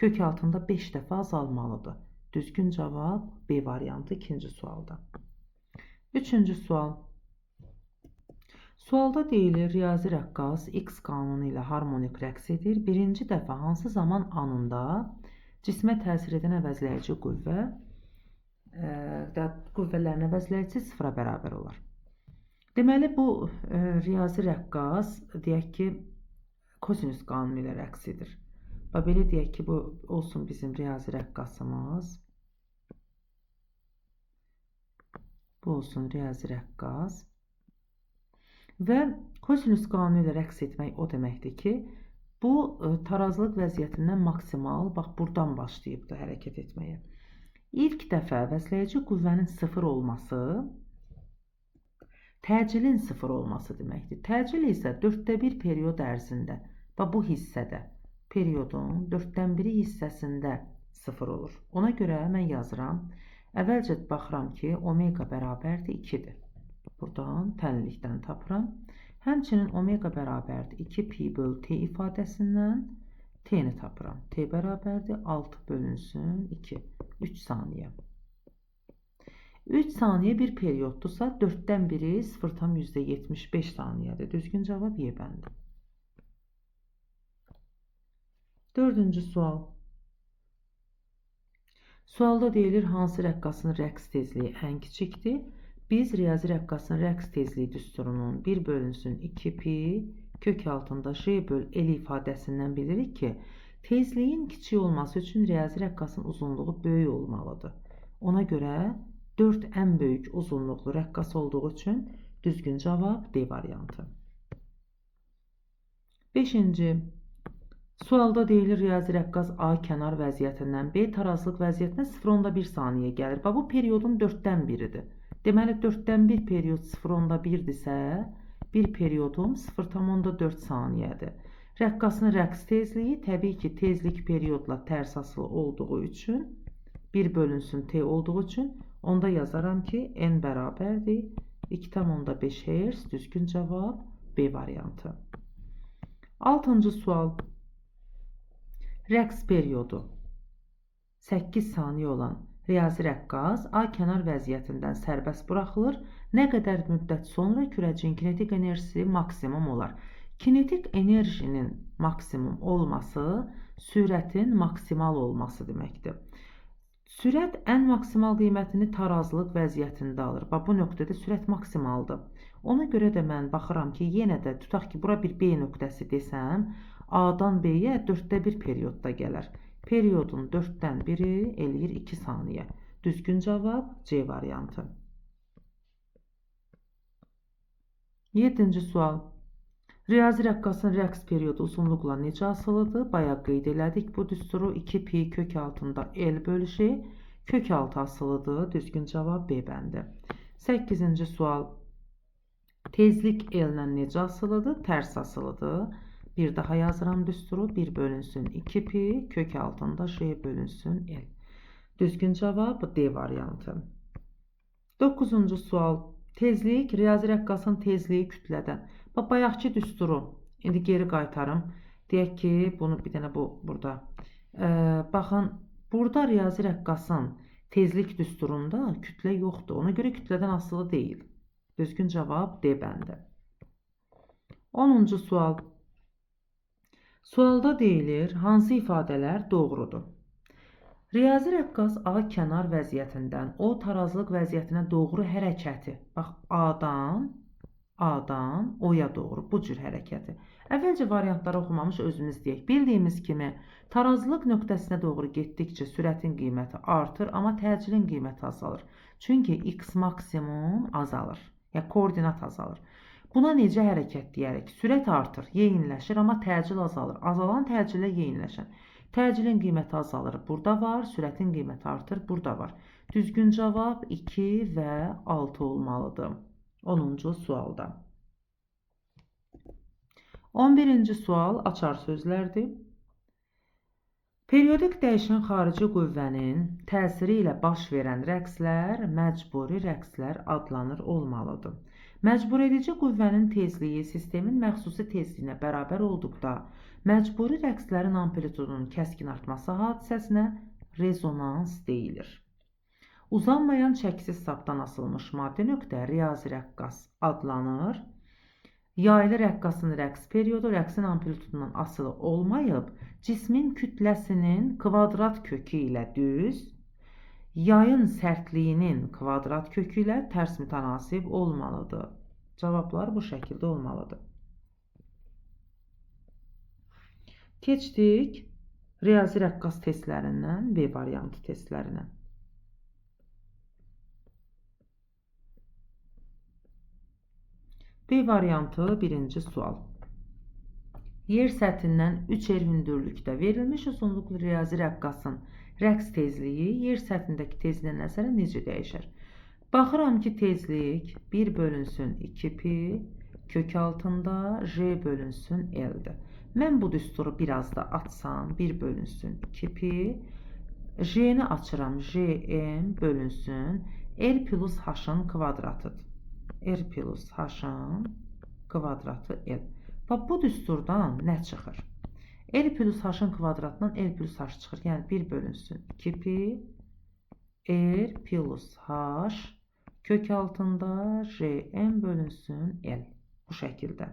kök altında 5 dəfə azalmalıdır. Düzgün cavab B variantı ikinci sualda. Üçüncü sual. Sualda deyilir, riyazi rəqqas X qanunu ilə harmonik rəqs edir. Birinci dəfə hansı zaman anında cismə təsir edən əvəzləyici qüvvə, qüvvələrin əvəzləyicisi sıfıra bərabər olar. Deməli, bu riyazi rəqqas, deyək ki, kosinüs qanunu ilə rəqs edir. Və belə deyək ki, bu olsun bizim riyazi rəqqasımız. Bu olsun riyazi rəqqas. Və kosinüs qanunu ilə rəqs etmək o deməkdir ki, bu tarazlıq vəziyyətindən maksimal, bax, buradan başlayıbdır hərəkət etməyə. İlk dəfə əvəzləyici qüvvənin sıfır olması, təcilin sıfır olması deməkdir. Təcil isə 1/4 period ərzində və bu hissədə, periodun 1/4 hissəsində sıfır olur. Ona görə mən yazıram, əvvəlcə baxıram ki, omega bərabərdir 2-dir. Buradan tənlikdən tapıram. Həmçinin omega bərabərdir 2pi böl T ifadəsindən T-ni tapıram. T bərabərdir 6 bölünsün 2. 3 saniyə. 3 saniyə bir periyoddursa 1/4 0,75 saniyədir. Düzgün cavab Y bəndi. Dördüncü sual. Sualda deyilir, hansı rəqqasın rəqs tezliyi ən kiçikdir? Biz riyazi rəqqasın rəqs tezliyi düsturunun 1 bölünsün 2pi kök altında J böl L ifadəsindən bilirik ki, tezliyin kiçik olması üçün riyazi rəqqasın uzunluğu böyük olmalıdır. Ona görə 4 ən böyük uzunluqlu rəqqas olduğu üçün düzgün cavab D variantı. 5-ci. Sualda deyilir, riyazi rəqqas A kənar vəziyyətindən B tarazlıq vəziyyətinə 0,1 saniyə gəlir. Bu periyodun 4/1-idir. Deməli, 4/1 periyod 0,1-dirsə, bir periyodum 0,4 saniyədir. Rəqqasın rəqs tezliyi təbii ki, tezlik periyodla tərs asılı olduğu üçün, 1 bölünsün T olduğu üçün, onda yazaram ki, N bərabərdir 2,5 Hz. Düzgün cavab B variantı. 6-cı sual. Rəqs periyodu 8 saniyə olan Riyazi rəqqas A kənar vəziyyətindən sərbəst buraxılır. Nə qədər müddət sonra kürəciyin kinetik enerjisi maksimum olar. Kinetik enerjinin maksimum olması sürətin maksimal olması deməkdir. Sürət ən maksimal qiymətini tarazlıq vəziyyətində alır. Bax, bu nöqtədə sürət maksimaldır. Ona görə də mən baxıram ki, yenə də tutaq ki, bura bir B nöqtəsi desəm, A-dan B-yə 1/4 periyodda gələr. Periyodun 4-dən 1-i eləyir 2 saniyə. Düzgün cavab C variantı. 7-ci sual. Riyazi rəqqasın rəqs periyodu uzunluqla necə asılıdır? Bayaq qeyd elədik. Bu düsturu 2pi kök altında L bölüşü kök altı asılıdır. Düzgün cavab B bəndi. 8-ci sual. Tezlik L-lə necə asılıdır? Tərs asılıdır. Bir daha yazıram düsturu. 1 bölünsün 2pi kök altında J bölünsün L. Düzgün cavab D variantı. 9-cu sual. Tezlik, riyazi rəqqasın tezliyi kütlədən. Bayaqki düsturu, indi geri qaytarım. Deyək ki, bunu bir dənə burada. Baxın, burada riyazi rəqqasın tezlik düsturunda kütlə yoxdur. Ona görə kütlədən asılı deyil. Düzgün cavab D bəndi. 10-cu sual. Sualda deyilir, hansı ifadələr doğrudur? Riyazi rəqqas A kənar vəziyyətindən O tarazlıq vəziyyətinə doğru hərəkəti. Bax, A-dan O-ya doğru bu cür hərəkəti. Əvvəlcə variantları oxumamış özümüz deyək. Bildiyimiz kimi tarazlıq nöqtəsinə doğru getdikcə sürətin qiyməti artır, amma təcilin qiyməti azalır. Çünki x maksimum azalır. Yəni koordinat azalır. Buna necə hərəkət deyərik? Sürət artır, yeyinləşir, amma təcil azalır. Azalan təcillə yeyinləşən. Təcilin qiyməti azalır, burada var. Sürətin qiyməti artır, burada var. Düzgün cavab 2 və 6 olmalıdır. 10-cu sualda. 11-ci sual açar sözlərdir. Periyodik dəyişən xarici qüvvənin təsiri ilə baş verən rəqslər məcburi rəqslər adlanır olmalıdır. Məcbur edici qüvvənin tezliyi sistemin məxsusi tezliyinə bərabər olduqda məcburi rəqslərin amplitudunun kəskin artması hadisəsinə rezonans deyilir. Uzanmayan çəkisiz sapdan asılmış maddi nöqtə riyazi rəqqas adlanır. Yaylı rəqqasın rəqs periyodu rəqsin amplitudundan asılı olmayıb, cismin kütləsinin kvadrat kökü ilə düz, yayın sərtliyinin kvadrat kökü ilə tərs mütənasib olmalıdır. Cavablar bu şəkildə olmalıdır. Keçdik riyazi rəqqas testlərindən B variantı testlərinə. B variantı 1-ci sual. Yer səthindən 3R hündürlükdə verilmiş uzunluqlu riyazi rəqqasın rəqs tezliyi yer səthindəki tezliyə nəzərən necə dəyişər? Baxıram ki, tezlik 1 bölünsün 2pi kök altında J bölünsün L-dir. Mən bu düsturu biraz da açsam, 1 bölünsün 2pi, J-ni açıram, JM bölünsün L plus H-ın kvadratıdır. R plus H-ın kvadratı L. Bu düsturdan nə çıxır? L plus H-ın kvadratından L plus H çıxır. Yəni 1 bölünsün 2pi, R plus H kök altında JM bölünsün L. Bu şəkildə.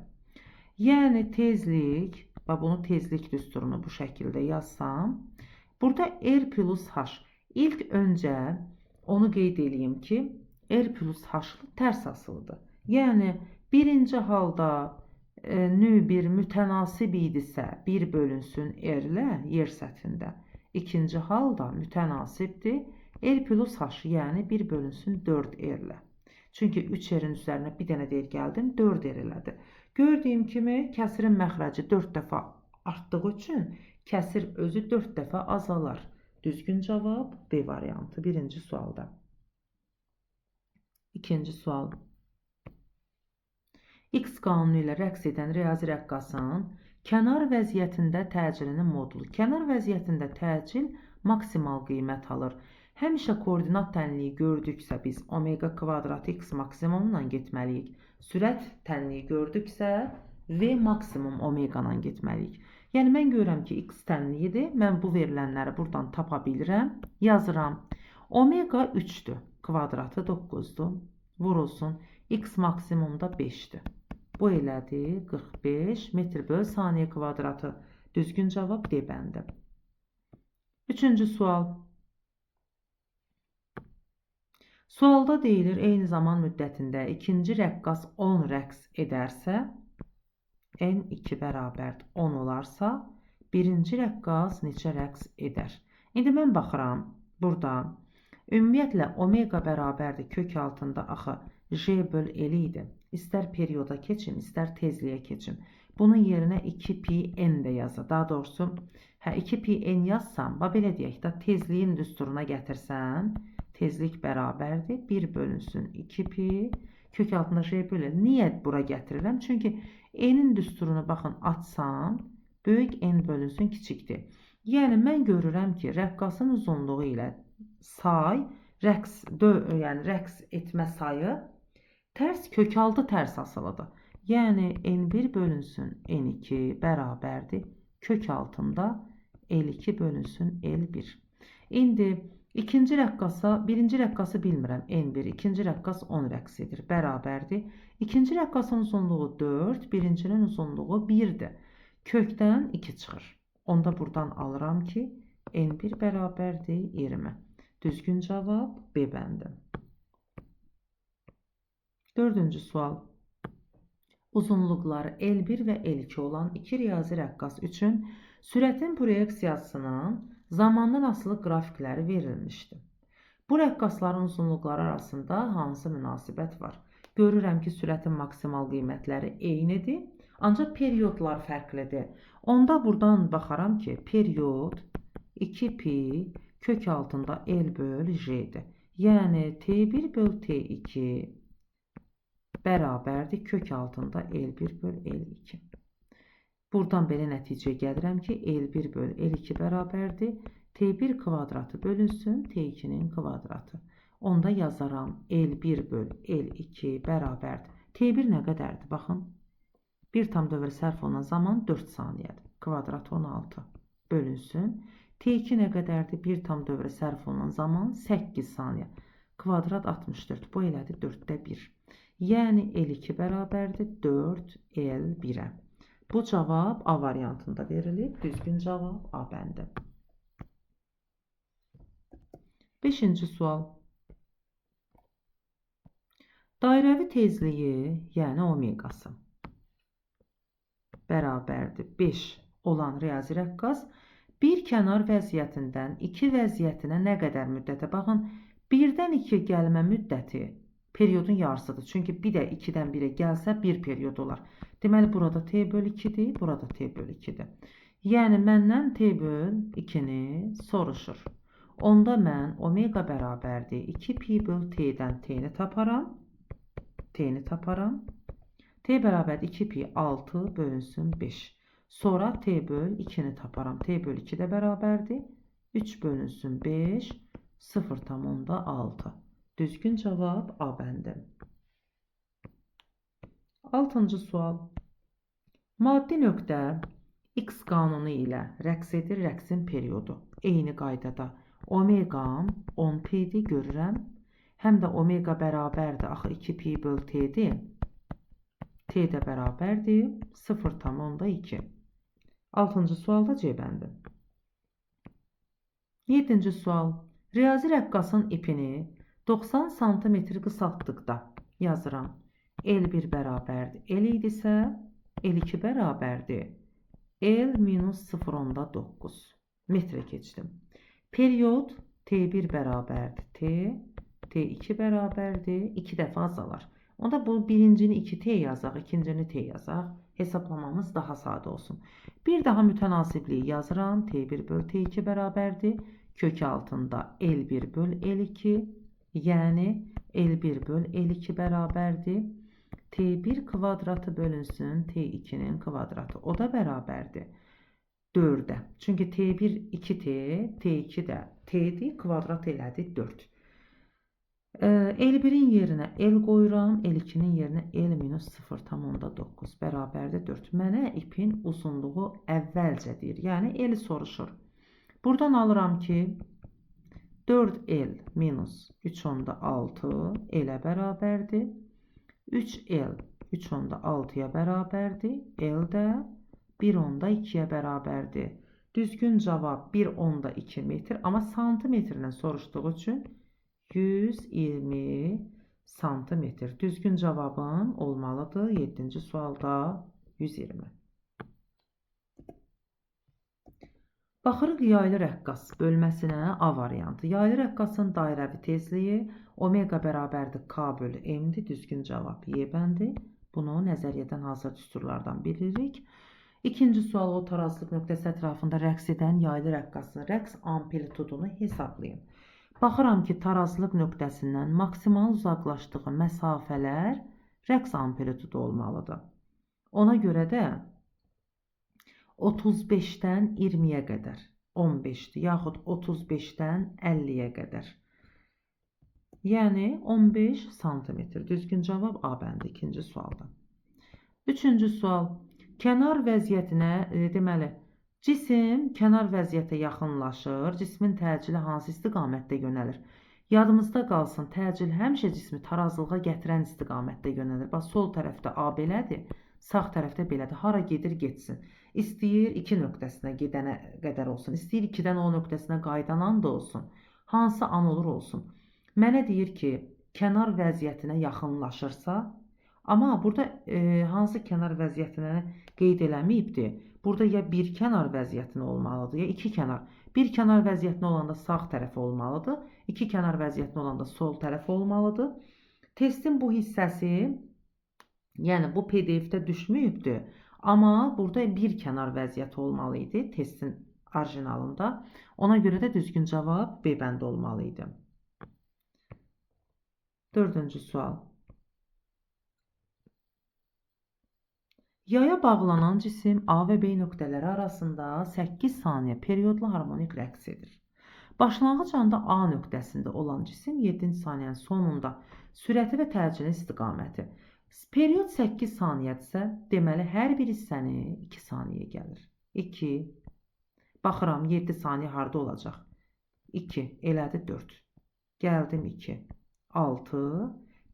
Yəni tezlik, bunu tezlik düsturunu bu şəkildə yazsam, burada R plus H. İlk öncə onu qeyd edeyim ki, R plus H-lı tərs asılıdır. Yəni birinci halda növ1 mütənasib idisə 1 bölünsün R-lə yer səthində. İkinci halda mütənasibdir R plus H, yəni 1 bölünsün 4R-lə. Çünki 3R-in üzərinə bir dənə deyir gəldim, 4R elədi. Gördüyüm kimi kəsirin məxrəci 4 dəfə artdığı üçün kəsir özü 4 dəfə azalar. Düzgün cavab B variantı 1-ci sualda. 2-ci sual. X qanunu ilə rəqs edən riyazi rəqqasın kənar vəziyyətində təcilinin modulu. Kənar vəziyyətində təcil maksimal qiymət alır. Həmişə koordinat tənliyi gördüksə biz omega kvadrat x maksimumla getməliyik. Sürət tənliyi gördüksə V maksimum omega ilə getməliyik. Yəni mən görürəm ki, x tənliyidir. Mən bu verilənləri buradan tapa bilirəm. Yazıram. Omega 3'dür. Kvadratı 9'dur. Vurulsun. X maksimumda 5'dir. Bu elədi 45 metr böl saniye kvadratı. Düzgün cavab D bəndi. Üçüncü sual. Sualda deyilir, eyni zaman müddətində ikinci rəqqas 10 rəqs edərsə, n2 bərabər 10 olarsa, birinci rəqqas neçə rəqs edər? İndi mən baxıram, burada ümumiyyətlə omega bərabərdir kök altında axı j böl l idi. İstər perioda keçim, istər tezliyə keçim. Bunun yerinə 2pi n də yazır. Daha doğrusu, 2pi n yazsam, belə deyək də tezliyin düsturuna gətirsən, tezlik bərabərdir 1 bölünsün 2pi kök altında j böl l. Niyə bura gətirirəm? Çünki n'in düsturunu baxın açsam, böyük n bölünsün kiçikdir. Yəni mən görürəm ki, rəqqasın uzunluğu ilə say, rəqs etmə sayı tərs kökaltı tərs asılıdır. Yəni n1 bölünsün n2 bərabərdir kök altında l2 bölünsün l1. İndi birinci rəqqası bilmirəm n1, ikinci rəqqas 10 rəqs edir, bərabərdir. İkinci rəqqasın uzunluğu 4, birincinin uzunluğu 1'dir. Kökdən 2 çıxır. Onda buradan alıram ki, n1 bərabərdir 20. Düzgün cavab B bəndi. Dördüncü sual. Uzunluqları L1 və L2 olan iki riyazi rəqqas üçün sürətin proyeksiyasının zamandan asılı qrafikləri verilmişdir. Bu rəqqasların uzunluqları arasında hansı münasibət var? Görürəm ki, sürətin maksimal qiymətləri eynidir, ancaq periodlar fərqlidir. Onda buradan baxaram ki, period 2pi kök altında L böl J'dir. Yəni T1 böl T2 bərabərdir kök altında L1 böl L2. Buradan belə nəticəyə gəlirəm ki, L1 böl L2 bərabərdir T1 kvadratı bölünsün T2'nin kvadratı. Onda yazaram L1 böl L2 bərabərdir. T1 nə qədərdir? Baxın. 1 tam dövr sərf olunan zaman 4 saniyədir. Kvadratı 16 bölünsün. T2 nə qədərdir? 1 tam dövr sərf olunan zaman 8 saniyə. Kvadrat 64. Bu elədir 4'də 1. Yəni L2 bərabərdir 4L1'ə. Bu cavab A variantında verilib. Düzgün cavab A bəndi. 5-ci sual. Dairəvi tezliyi, yəni omegası bərabərdir 5 olan riyazi rəqqas bir kənar vəziyyətindən 2 vəziyyətinə nə qədər müddətə? Baxın, 1-dən 2 gəlmə müddəti periodun yarısıdır. Çünki bir də 2-dən 1'ə gəlsə 1 period olar. Deməli, burada T böl 2'dir, burada T böl 2'dir. Yəni, məndən T böl 2'ni soruşur. Onda mən omega bərabərdir 2pi böl T'dən T'ni taparam. T bərabər 2pi 6 bölünsün 5. Sonra T böl 2'ni taparam. T böl 2 də bərabərdir 3 bölünsün 5, 0,6. Düzgün cavab A bəndi. 6-cı sual. Maddi nöqtə X qanunu ilə rəqs edir, rəqsin periodu. Eyni qaydada omegam 10pi'dir, görürəm. Həm də omega bərabərdir, axı 2pi böl T'dir. T də bərabərdir 0,2. 6-cı sualda C bəndi. 7-ci sual. Riyazi rəqqasın ipini 90 sm qısaltdıqda yazıram. L1 bərabərdir L idisə, L2 bərabərdir L minus 0,9 metrə keçdim. Period T1 bərabərdir T, T2 bərabərdir 2 dəfə azalar. Onda bu birincini 2T yazaq, ikincini T yazaq. Hesablamamız daha sadə olsun. Bir daha mütənasibliyi yazıram. T1 böl T2 bərabərdir. Kök altında L1 böl L2. Yəni L1 böl L2 bərabərdir. T1 kvadratı bölünsün T2'nin kvadratı. O da bərabərdir 4'ə. Çünki T1 2T, T2 də T'dir. Kvadrat elədi 4. L1'in yerinə L qoyuram, L2'nin yerinə L minus 0,9 bərabərdir 4. Mənə ipin uzunluğu əvvəlcə deyir, yəni L soruşur. Buradan alıram ki, 4L minus 3 onda 6 L'ə bərabərdir. 3L 3 onda 6'ya bərabərdir. L də 1 onda 2'yə bərabərdir. Düzgün cavab 1 onda 2 metr. Amma santimetrlə soruşduğu üçün 120 santimetr. Düzgün cavabın olmalıdır. 7-ci sualda 120. Baxırıq yaylı rəqqas bölməsinə A variantı. Yaylı rəqqasın dairəvi tezliyi omega bərabərdir K bölü M-dir. Düzgün cavab Y bəndi. Bunu nəzəriyyədən hazır düsturlardan bilirik. İkinci sual, o tarazlıq nöqtəsi ətrafında rəqs edən yaylı rəqqasın rəqs amplitudunu hesablayın. Baxıram ki, tarazlıq nöqtəsindən maksimal uzaqlaşdığı məsafələr rəqs amplitudu olmalıdır. Ona görə də 35-dən 20-yə qədər, 15-dir, yaxud 35-dən 50-yə qədər. Yəni 15 santimetr. Düzgün cavab A bəndi ikinci sualda. Üçüncü sual. Kənar vəziyyətinə, deməli, cisim kənar vəziyyətə yaxınlaşır. Cismin təcili hansı istiqamətdə yönəlir? Yadımızda qalsın, təcil həmişə cismi tarazlığa gətirən istiqamətdə yönəlir. Bax, sol tərəfdə A belədir, sağ tərəfdə belədir. Hara gedir, getsin. İstəyir 2 nöqtəsinə gedənə qədər olsun. İstəyir 2-dən O nöqtəsinə qayıdan anda olsun. Hansı an olur olsun. Mənə deyir ki, kənar vəziyyətinə yaxınlaşırsa, amma burada hansı kənar vəziyyətinə qeyd eləməyibdir. Burada ya bir kənar vəziyyətinə olmalıdır, ya iki kənar. Bir kənar vəziyyətinə olanda sağ tərəfi olmalıdır, iki kənar vəziyyətinə olanda sol tərəfi olmalıdır. Testin bu hissəsi, yəni bu PDF-də düşməyibdir, amma burada bir kənar vəziyyəti olmalı idi testin orijinalında. Ona görə də düzgün cavab B bəndi olmalı idi. Dördüncü sual. Yaya bağlanan cisim A və B nöqtələri arasında 8 saniyə periyodlu harmonik rəqs edir. Başlanğıc anda A nöqtəsində olan cisim 7-ci saniyənin sonunda sürəti və təcili istiqaməti. Periyod 8 saniyədirsə, deməli hər bir hissəni 2 saniyə gəlir. 2, baxıram 7 saniyə harda olacaq? 2, elədi 4, gəldim 2, 6,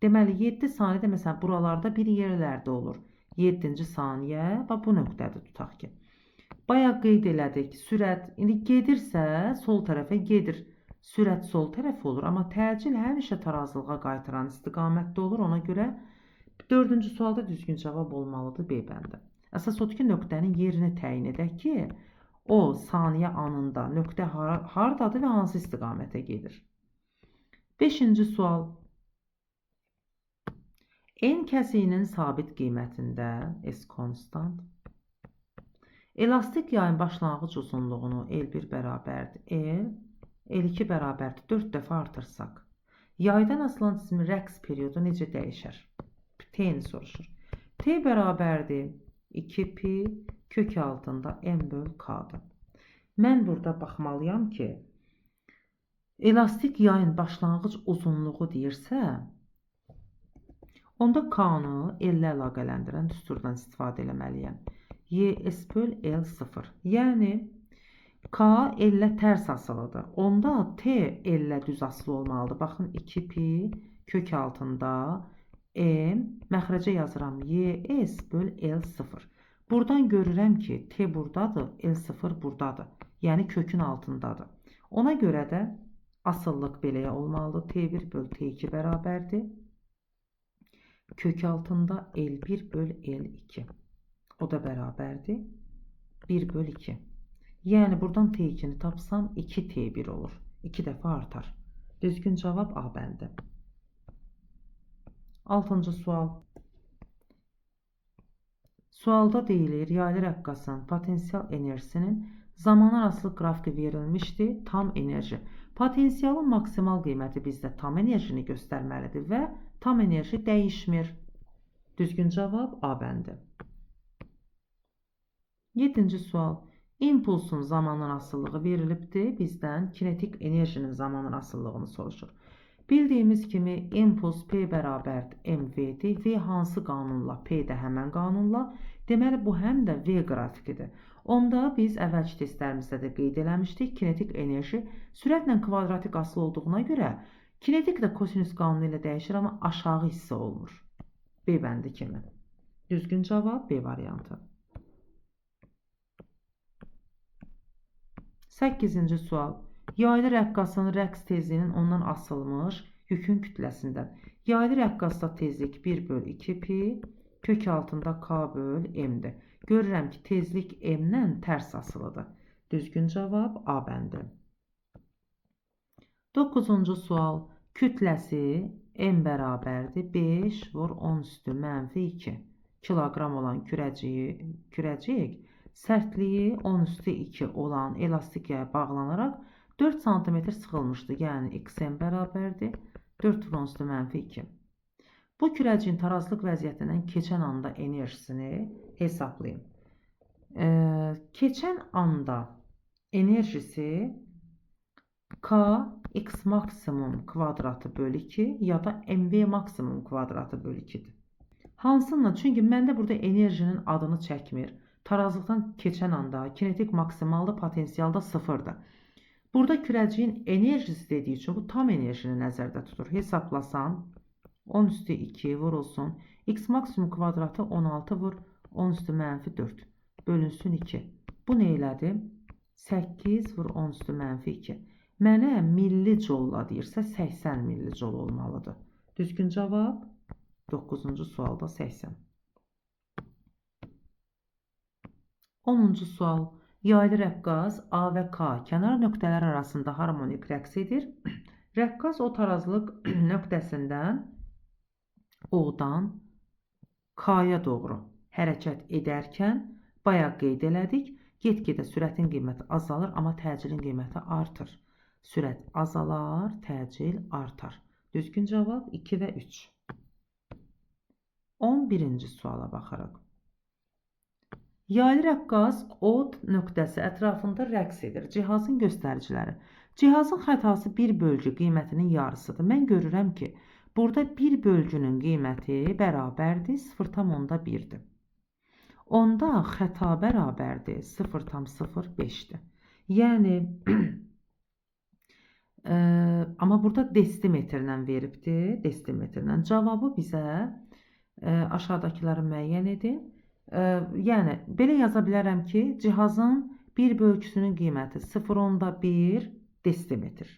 deməli 7 saniyədə məsələn buralarda bir yerlərdə olur. 7-ci saniyə və bu nöqtədə tutaq ki. Bayaq qeyd elədik, sürət indi gedirsə sol tərəfə gedir. Sürət sol tərəf olur, amma təcil həmişə tarazlığa qaytaran istiqamətdə olur. Ona görə 4-cü sualda düzgün cavab olmalıdır B bəndi. Əsas odur ki, nöqtənin yerini təyin edək ki, o saniyə anında nöqtə hardadır və hansı istiqamətə gedir. 5-ci sual. N kəsiyinin sabit qiymətində S konstant. Elastik yayın başlanğıc uzunluğunu L1 bərabərdir L2 bərabərdir 4 dəfə artırsaq. Yaydan asılan cismin rəqs periodu necə dəyişər? T-ni soruşur. T bərabərdir 2pi kök altında M böl K-dır. Mən burada baxmalıyam ki, elastik yayın başlanğıc uzunluğu deyirsə, onda K-nı L-lə əlaqələndirən düsturdan istifadə eləməliyəm. YS böl L0. Yəni, K L-lə tərs asılıdır. Onda T L-lə düz asılı olmalıdır. Baxın, 2pi kök altında M, məxrəcə yazıram YS böl L0. Buradan görürəm ki, T buradadır, L0 buradadır. Yəni, kökün altındadır. Ona görə də asıllıq beləyə olmalıdır. T1 böl T2 bərabərdir. Kök altında L1 böl L2. O da bərabərdir 1 böl 2. Yəni buradan T2'ni tapsam 2T1 olur. 2 dəfə artar. Düzgün cavab A bəndi. 6-cı sual. Sualda deyilir, yaylı rəqqasın potensial enerjisinin zamanarası qrafiki verilmişdir, tam enerji. Potensialın maksimal qiyməti bizdə tam enerjini göstərməlidir və tam enerji dəyişmir. Düzgün cavab A bəndi. 7-ci sual. İmpulsun zamanın asılılığı verilibdir. Bizdən kinetik enerjinin zamanın asıllığını soruşur. Bildiyimiz kimi impuls P bərabərdir mv'dir. V hansı qanunla? P də həmən qanunla. Deməli bu həm də V qrafikidir. Onda biz əvvəlki testlərimizdə də qeyd eləmişdik. Kinetik enerji sürətlə kvadratik asılı olduğuna görə kinetik də kosinus qanunu ilə dəyişir, amma aşağı hissə olmur. B bəndi kimi. Düzgün cavab B variantı. 8-ci sual. Yaylı rəqqasın rəqs tezliyinin ondan asılmış yükün kütləsindən. Yaylı rəqqasda tezlik 1/2pi, kök altında k böl m-dir. Görürəm ki, tezlik m-dən tərs asılıdır. Düzgün cavab A bəndi. 9-cu sual. Kütləsi m bərabərdir 5 vur 10 üstü -2 kiloqram olan kürəcik sərtliyi 10 üstü 2 olan elastikaya bağlanaraq 4 cm sıxılmışdı. Yəni xm bərabərdir 4 vur 10 üstü -2. Bu kürəciyin tarazlıq vəziyyətindən keçən anda enerjisini hesablayın. Keçən anda enerjisi K x maksimum kvadratı böl 2 ya da mv maksimum kvadratı böl 2'dir. Hansından? Çünki məndə burada enerjinin adını çəkmir. Tarazlıqdan keçən anda kinetik maksimalda potensialda sıfırdır. Burada kürəciyin enerjisi dediyi üçün bu tam enerjini nəzərdə tutur. Hesablasan 10 üstü 2 vurulsun. X maksimum kvadratı 16 vur 10 üstü -4 bölünsün 2. Bu nə elədi? 8 vur 10 üstü -2. Mənə milli jolla deyirsə 80 milli jol olmalıdır. Düzgün cavab 9-cu sualda 80. 10-cu sual. Yaylı rəqqas A və K kənar nöqtələr arasında harmonik rəqs edir. Rəqqas o tarazlıq nöqtəsindən O-dan K-ya doğru hərəkət edərkən bayaq qeyd elədik. Get-gedə sürətin qiyməti azalır, amma təcilin qiyməti artır. Sürət azalar, təcil artar. Düzgün cavab 2 və 3. 11-ci suala baxarıq. Yaylı rəqqas O nöqtəsi ətrafında rəqs edir. Cihazın göstəriciləri. Cihazın xətası bir bölgü qiymətinin yarısıdır. Mən görürəm ki, burada bir bölgünün qiyməti bərabərdir 0,1-dir. Onda xəta bərabərdir 0,05-dir. Yəni amma burada desimetrlə veribdir. Desimetrlə. Cavabı bizə aşağıdakıları müəyyən edin. Yəni belə yaza bilərəm ki, cihazın bir bölgüsünün qiyməti 0,1 desimetr.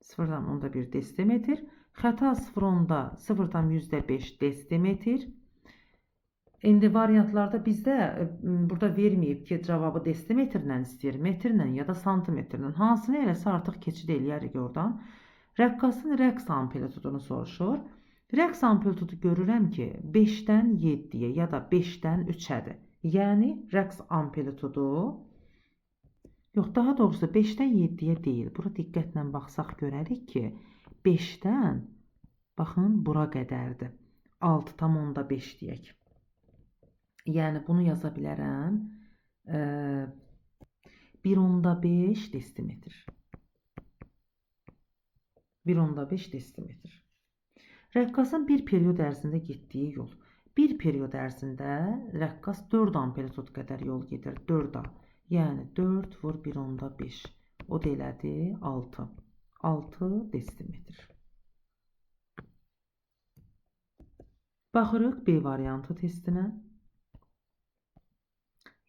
0,1 desimetr. Xəta 0,05 desimetr. İndi variantlarda bizdə burada verməyib ki, cavabı desimetrlə istəyir, metrlə ya da santimetrlə. Hansını eləsə artıq keçid eləyərik oradan. Rəqqasın rəqs amplitudunu soruşur. Rəqs amplitudu görürəm ki, 5-dən 7-yə ya da 5-dən 3-ədir. Yəni rəqs amplitudu yox, daha doğrusu 5-dən 7-yə deyil. Bura diqqətlə baxsaq görərik ki, 5-dən baxın bura qədərdir. 6,5 deyək. Yəni bunu yaza bilərəm. 1,5 desimetr. 1,5 desimetr. Rəqqasın bir period ərzində getdiyi yol. Bir period ərzində rəqqas 4 amplitud qədər yol gedir. 4A. Yəni 4 vur 1,5. O da elədi 6. 6 desimetr. Baxırıq B variantı testinə.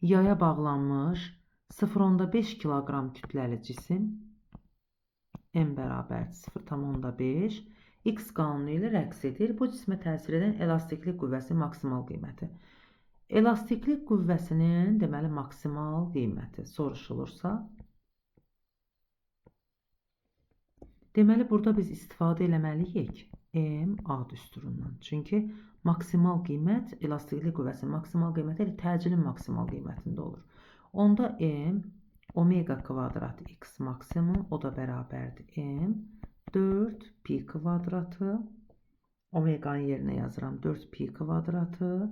Yaya bağlanmış 0,5 kiloqram kütləli cisim M bərabər 0,5 X qanunu ilə rəqs edir. Bu cismə təsir edən elastiklik qüvvəsi maksimal qiyməti. Elastiklik qüvvəsinin deməli maksimal qiyməti soruşulursa, deməli burada biz istifadə eləməliyik M A düsturundan. Çünki maksimal qiymət elastiklik qüvvəsinin maksimal qiyməti elə təcilin maksimal qiymətində olur. Onda M omega kvadrat X maksimum o da bərabərdir M 4 pi kvadratı, omeganın yerinə yazıram 4 pi kvadratı,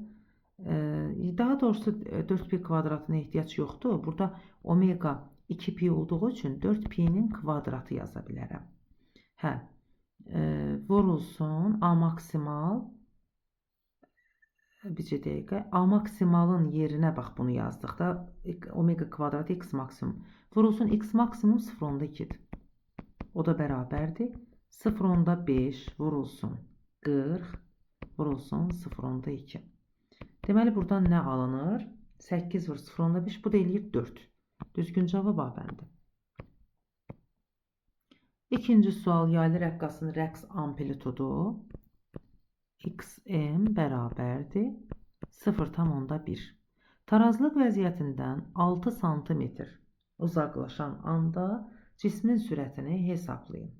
daha doğrusu 4 pi kvadratına ehtiyac yoxdur. Burada omega 2 pi olduğu üçün 4 pi'nin kvadratı yaza bilərəm. Vurulsun A maksimal bircə dəqiqə. A maksimalın yerinə bax bunu yazdıqda omega kvadrat x maksimum vurulsun x maksimum 0,2-dir. O da bərabərdir. 0,5 vurulsun 40 vurulsun 0,2. Deməli buradan nə alınır? 8 vur 0,5 bu da eləyir 4. Düzgün cavab A bəndi. İkinci sual yaylı rəqqasının rəqs amplitudu xm bərabərdir 0,1. Tarazlıq vəziyyətindən 6 sm uzaqlaşan anda cismin sürətini hesablayın.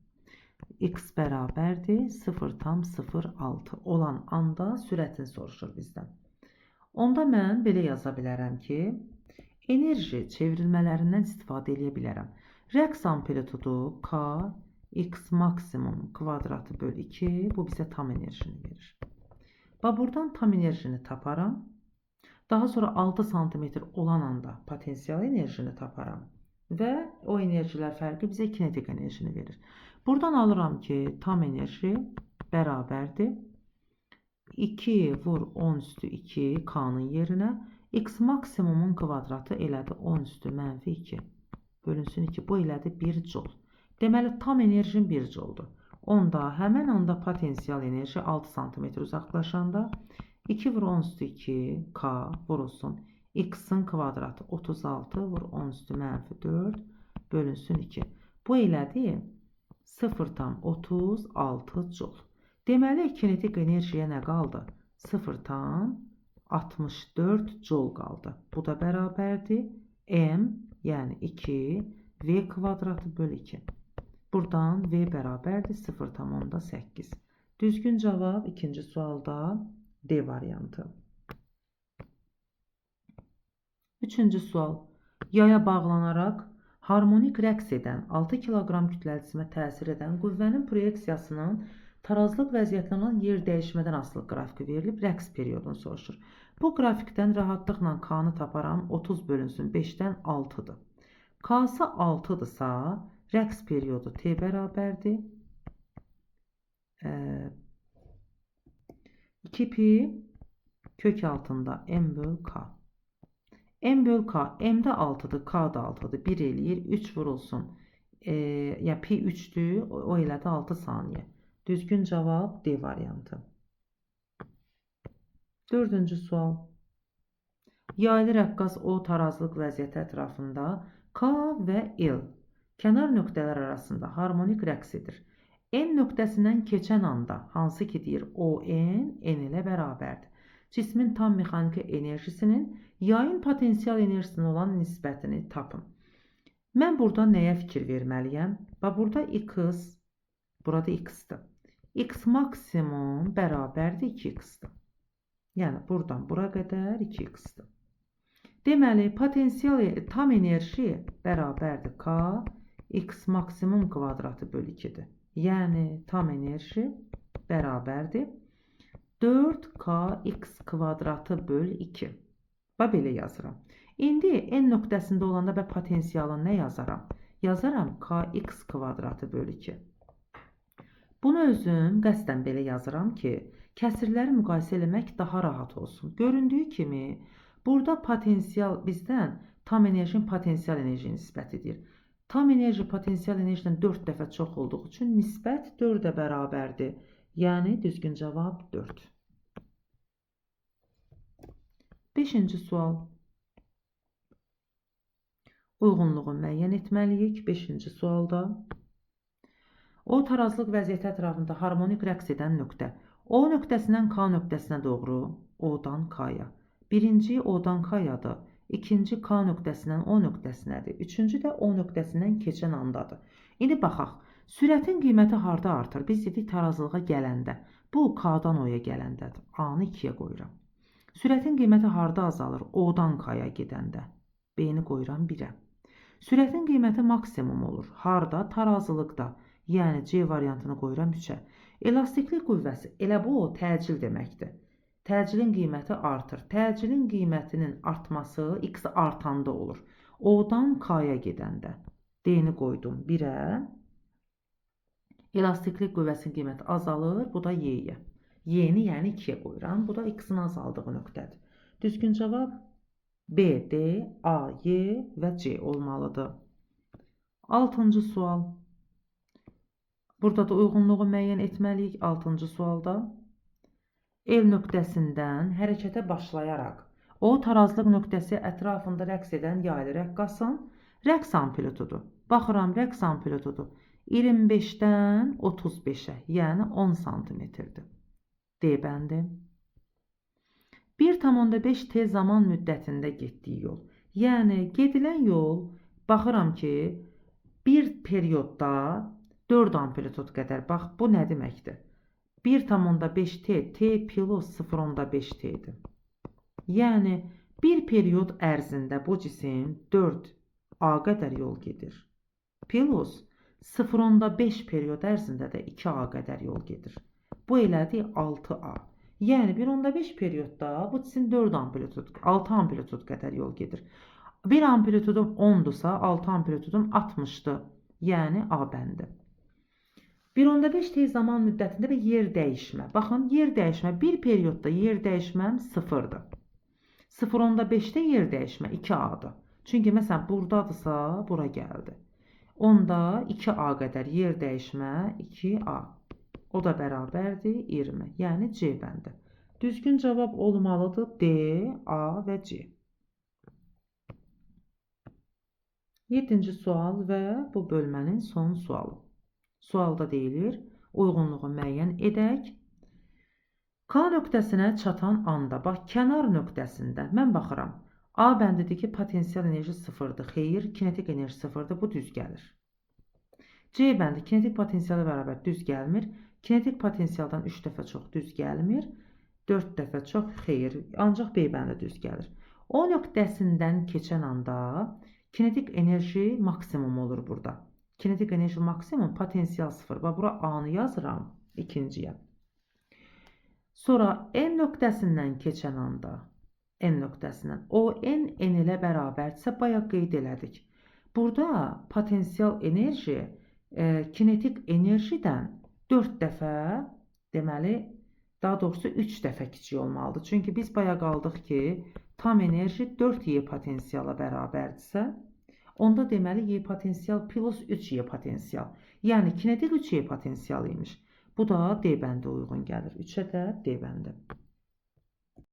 X bərabərdir 0,06 olan anda sürətini soruşur bizdən. Onda mən belə yaza bilərəm ki, enerji çevrilmələrindən istifadə edə bilərəm. Rəqs amplitudu K x maksimum kvadratı bölü 2 bu bizə tam enerjini verir. Və buradan tam enerjini taparam. Daha sonra 6 sm olan anda potensial enerjini taparam. Və o enerjilər fərqi bizə kinetik enerjini verir. Buradan alıram ki, tam enerji bərabərdir 2 vur 10 üstü 2 K'nın yerinə x maksimumun kvadratı elədi 10 üstü mənfi 2 bölünsün 2 bu elədi 1 joule. Deməli tam enerjim 1 joule-dur. Onda həmən anda potensial enerji 6 sm uzaqlaşanda 2 vur 10 üstü 2 K vurulsun x'ın kvadratı 36 vur 10 üstü mənfi 4 bölünsün 2. Bu elədi 0,36 joule. Deməli kinetik enerjiyə nə qaldı? 0,64 joule qaldı. Bu da bərabərdir m yəni 2 v kvadratı bölü 2. Buradan v bərabərdir 0,8. Düzgün cavab ikinci sualda D variantı. Üçüncü sual. Yaya bağlanaraq harmonik rəqs edən 6 kiloqram kütləlisimə təsir edən qüvvənin proyeksiyasının tarazlıq vəziyyətindən olan yer dəyişmədən asılı qrafiki verilib, rəqs periyodunu soruşur. Bu qrafikdən rahatlıqla K-nı taparam, 30 bölünsün 5-dən 6-dır. K-sı 6-dırsa, rəqs periyodu T bərabərdir. 2 pi kök altında M böl K. M böl K, M'də 6-dır, K da 6-dır. 1 eləyir, 3 vurulsun. Yəni pi 3'dür, o elədi 6 saniyə. Düzgün cavab D variantı. Dördüncü sual. Yaylı rəqqas O tarazlıq vəziyyəti ətrafında K və L kənar nöqtələr arasında harmonik rəqs edir. N nöqtəsindən keçən anda, hansı ki deyir ON, N ilə bərabərdir. Cismin tam mexaniki enerjisinin yayın potensial enerjisinin olan nisbətini tapın. Mən burada nəyə fikir verməliyəm? Burada X, burada X-dir. X maksimum bərabərdir 2X-dir. Yəni buradan bura qədər 2X-dir. Deməli, potensial tam enerji bərabərdir K, X maksimum kvadratı bölü 2-dir. Yəni tam enerji bərabərdir 4kx kvadratı böl 2. Və belə yazıram. İndi N nöqtəsində olanda və potensialını nə yazaram? Yazaram kx kvadratı böl 2. Bunu özüm qəsdən belə yazıram ki, kəsirləri müqayisə eləmək daha rahat olsun. Göründüyü kimi, burada potensial bizdən tam enerjinin potensial enerji nisbətidir. Tam enerji potensial enerjidən 4 dəfə çox olduğu üçün nisbət 4-ə bərabərdir. Yəni, düzgün cavab 4. 5-ci sual. Uyğunluğu müəyyən etməliyik. 5-ci sualda. O tarazlıq vəziyyəti ətrafında harmonik rəqs edən nöqtə. O nöqtəsindən K nöqtəsinə doğru, O-dan K-ya. Birinci O-dan K-yadır. İkinci K nöqtəsindən O nöqtəsinədir. Üçüncü də O nöqtəsindən keçən andadır. İndi baxaq. Sürətin qiyməti harda artır? Biz dedik tarazlığa gələndə. Bu K-dan O-ya gələndədir. A-nı 2-yə qoyuram. Sürətin qiyməti harda azalır? O-dan K-ya gedəndə. B-ni qoyuram 1-ə. Sürətin qiyməti maksimum olur. Harda? Tarazılıqda. Yəni C variantını qoyuram 3-ə. Elastiklik qüvvəsi, elə bu o təcil deməkdir. Təcilin qiyməti artır. Təcilin qiymətinin artması X artanda olur. O-dan K-ya gedəndə. D-ni qoydum 1-ə. Elastiklik qüvvəsinin qiyməti azalır. Bu da Y-yə. Y-ni yəni 2-yə qoyuram. Bu da x-in azaldığı nöqtədir. Düzgün cavab B, D, A, Y və C olmalıdır. 6-cı sual. Burada da uyğunluğu müəyyən etməliyik 6-cı sualda. El nöqtəsindən hərəkətə başlayaraq o tarazlıq nöqtəsi ətrafında rəqs edən yaylı rəqqasın rəqs amplitudu. Baxıram, rəqs amplitudu 25-dən 35-ə, yəni 10 santimetrdir. D bəndi. 1,5 t zaman müddətində getdiyi yol. Yəni, gedilən yol, baxıram ki, bir periodda 4 amplitud qədər. Bax, bu nə deməkdir? 1,5 t, t plus 0,5 t'dir. Yəni, bir period ərzində bu cisim 4 a qədər yol gedir. Plus 0,5 period ərzində də 2 a qədər yol gedir. Bu elədi 6a. Yəni 1,5 periodda bu cisim 4 amplitud, 6 amplitud qədər yol gedir. 1 amplitudum 10'dursa 6 amplitudum 60'dır. Yəni A bəndi. 1,5 t zaman müddətində bir yer dəyişmə. Baxın, yer dəyişmə bir periodda yer dəyişməm 0'dır. 0,5'də yer dəyişmə 2a'dır. Çünki məsələn buradadırsa bura gəldi. Onda 2a qədər yer dəyişmə 2a. O da bərabərdir 20. Yəni C bəndi. Düzgün cavab olmalıdır D, A və C. 7-ci sual və bu bölmənin son sualı. Sualda deyilir, uyğunluğu müəyyən edək. K nöqtəsinə çatan anda, bax, kənar nöqtəsində mən baxıram. A bəndidir ki, potensial enerji 0'dır. Xeyr, kinetik enerji 0'dır. Bu düz gəlir. C bəndi kinetik potensialı bərabər düz gəlmir. Kinetik potensialdan 3 dəfə çox düz gəlmir. 4 dəfə çox xeyr. Ancaq B bəndi düz gəlir. O nöqtəsindən keçən anda kinetik enerji maksimum olur burada. Kinetik enerji maksimum, potensial 0. Bax, bura A-nı yazıram ikinciyə. Sonra N nöqtəsindən keçən anda, N nöqtəsindən, o N ilə bərabərdirsə, bayaq qeyd elədik. Burada potensial enerji kinetik enerjidən 4 dəfə, deməli, daha doğrusu 3 dəfə kiçik olmalıdır. Çünki biz bayaq qaldıq ki, tam enerji 4Y potensiala bərabərdirsə, onda deməli Y potensial plus 3Y potensial. Yəni kinetik 3Y potensial imiş. Bu da D bəndə uyğun gəlir. 3'ə də D bəndə.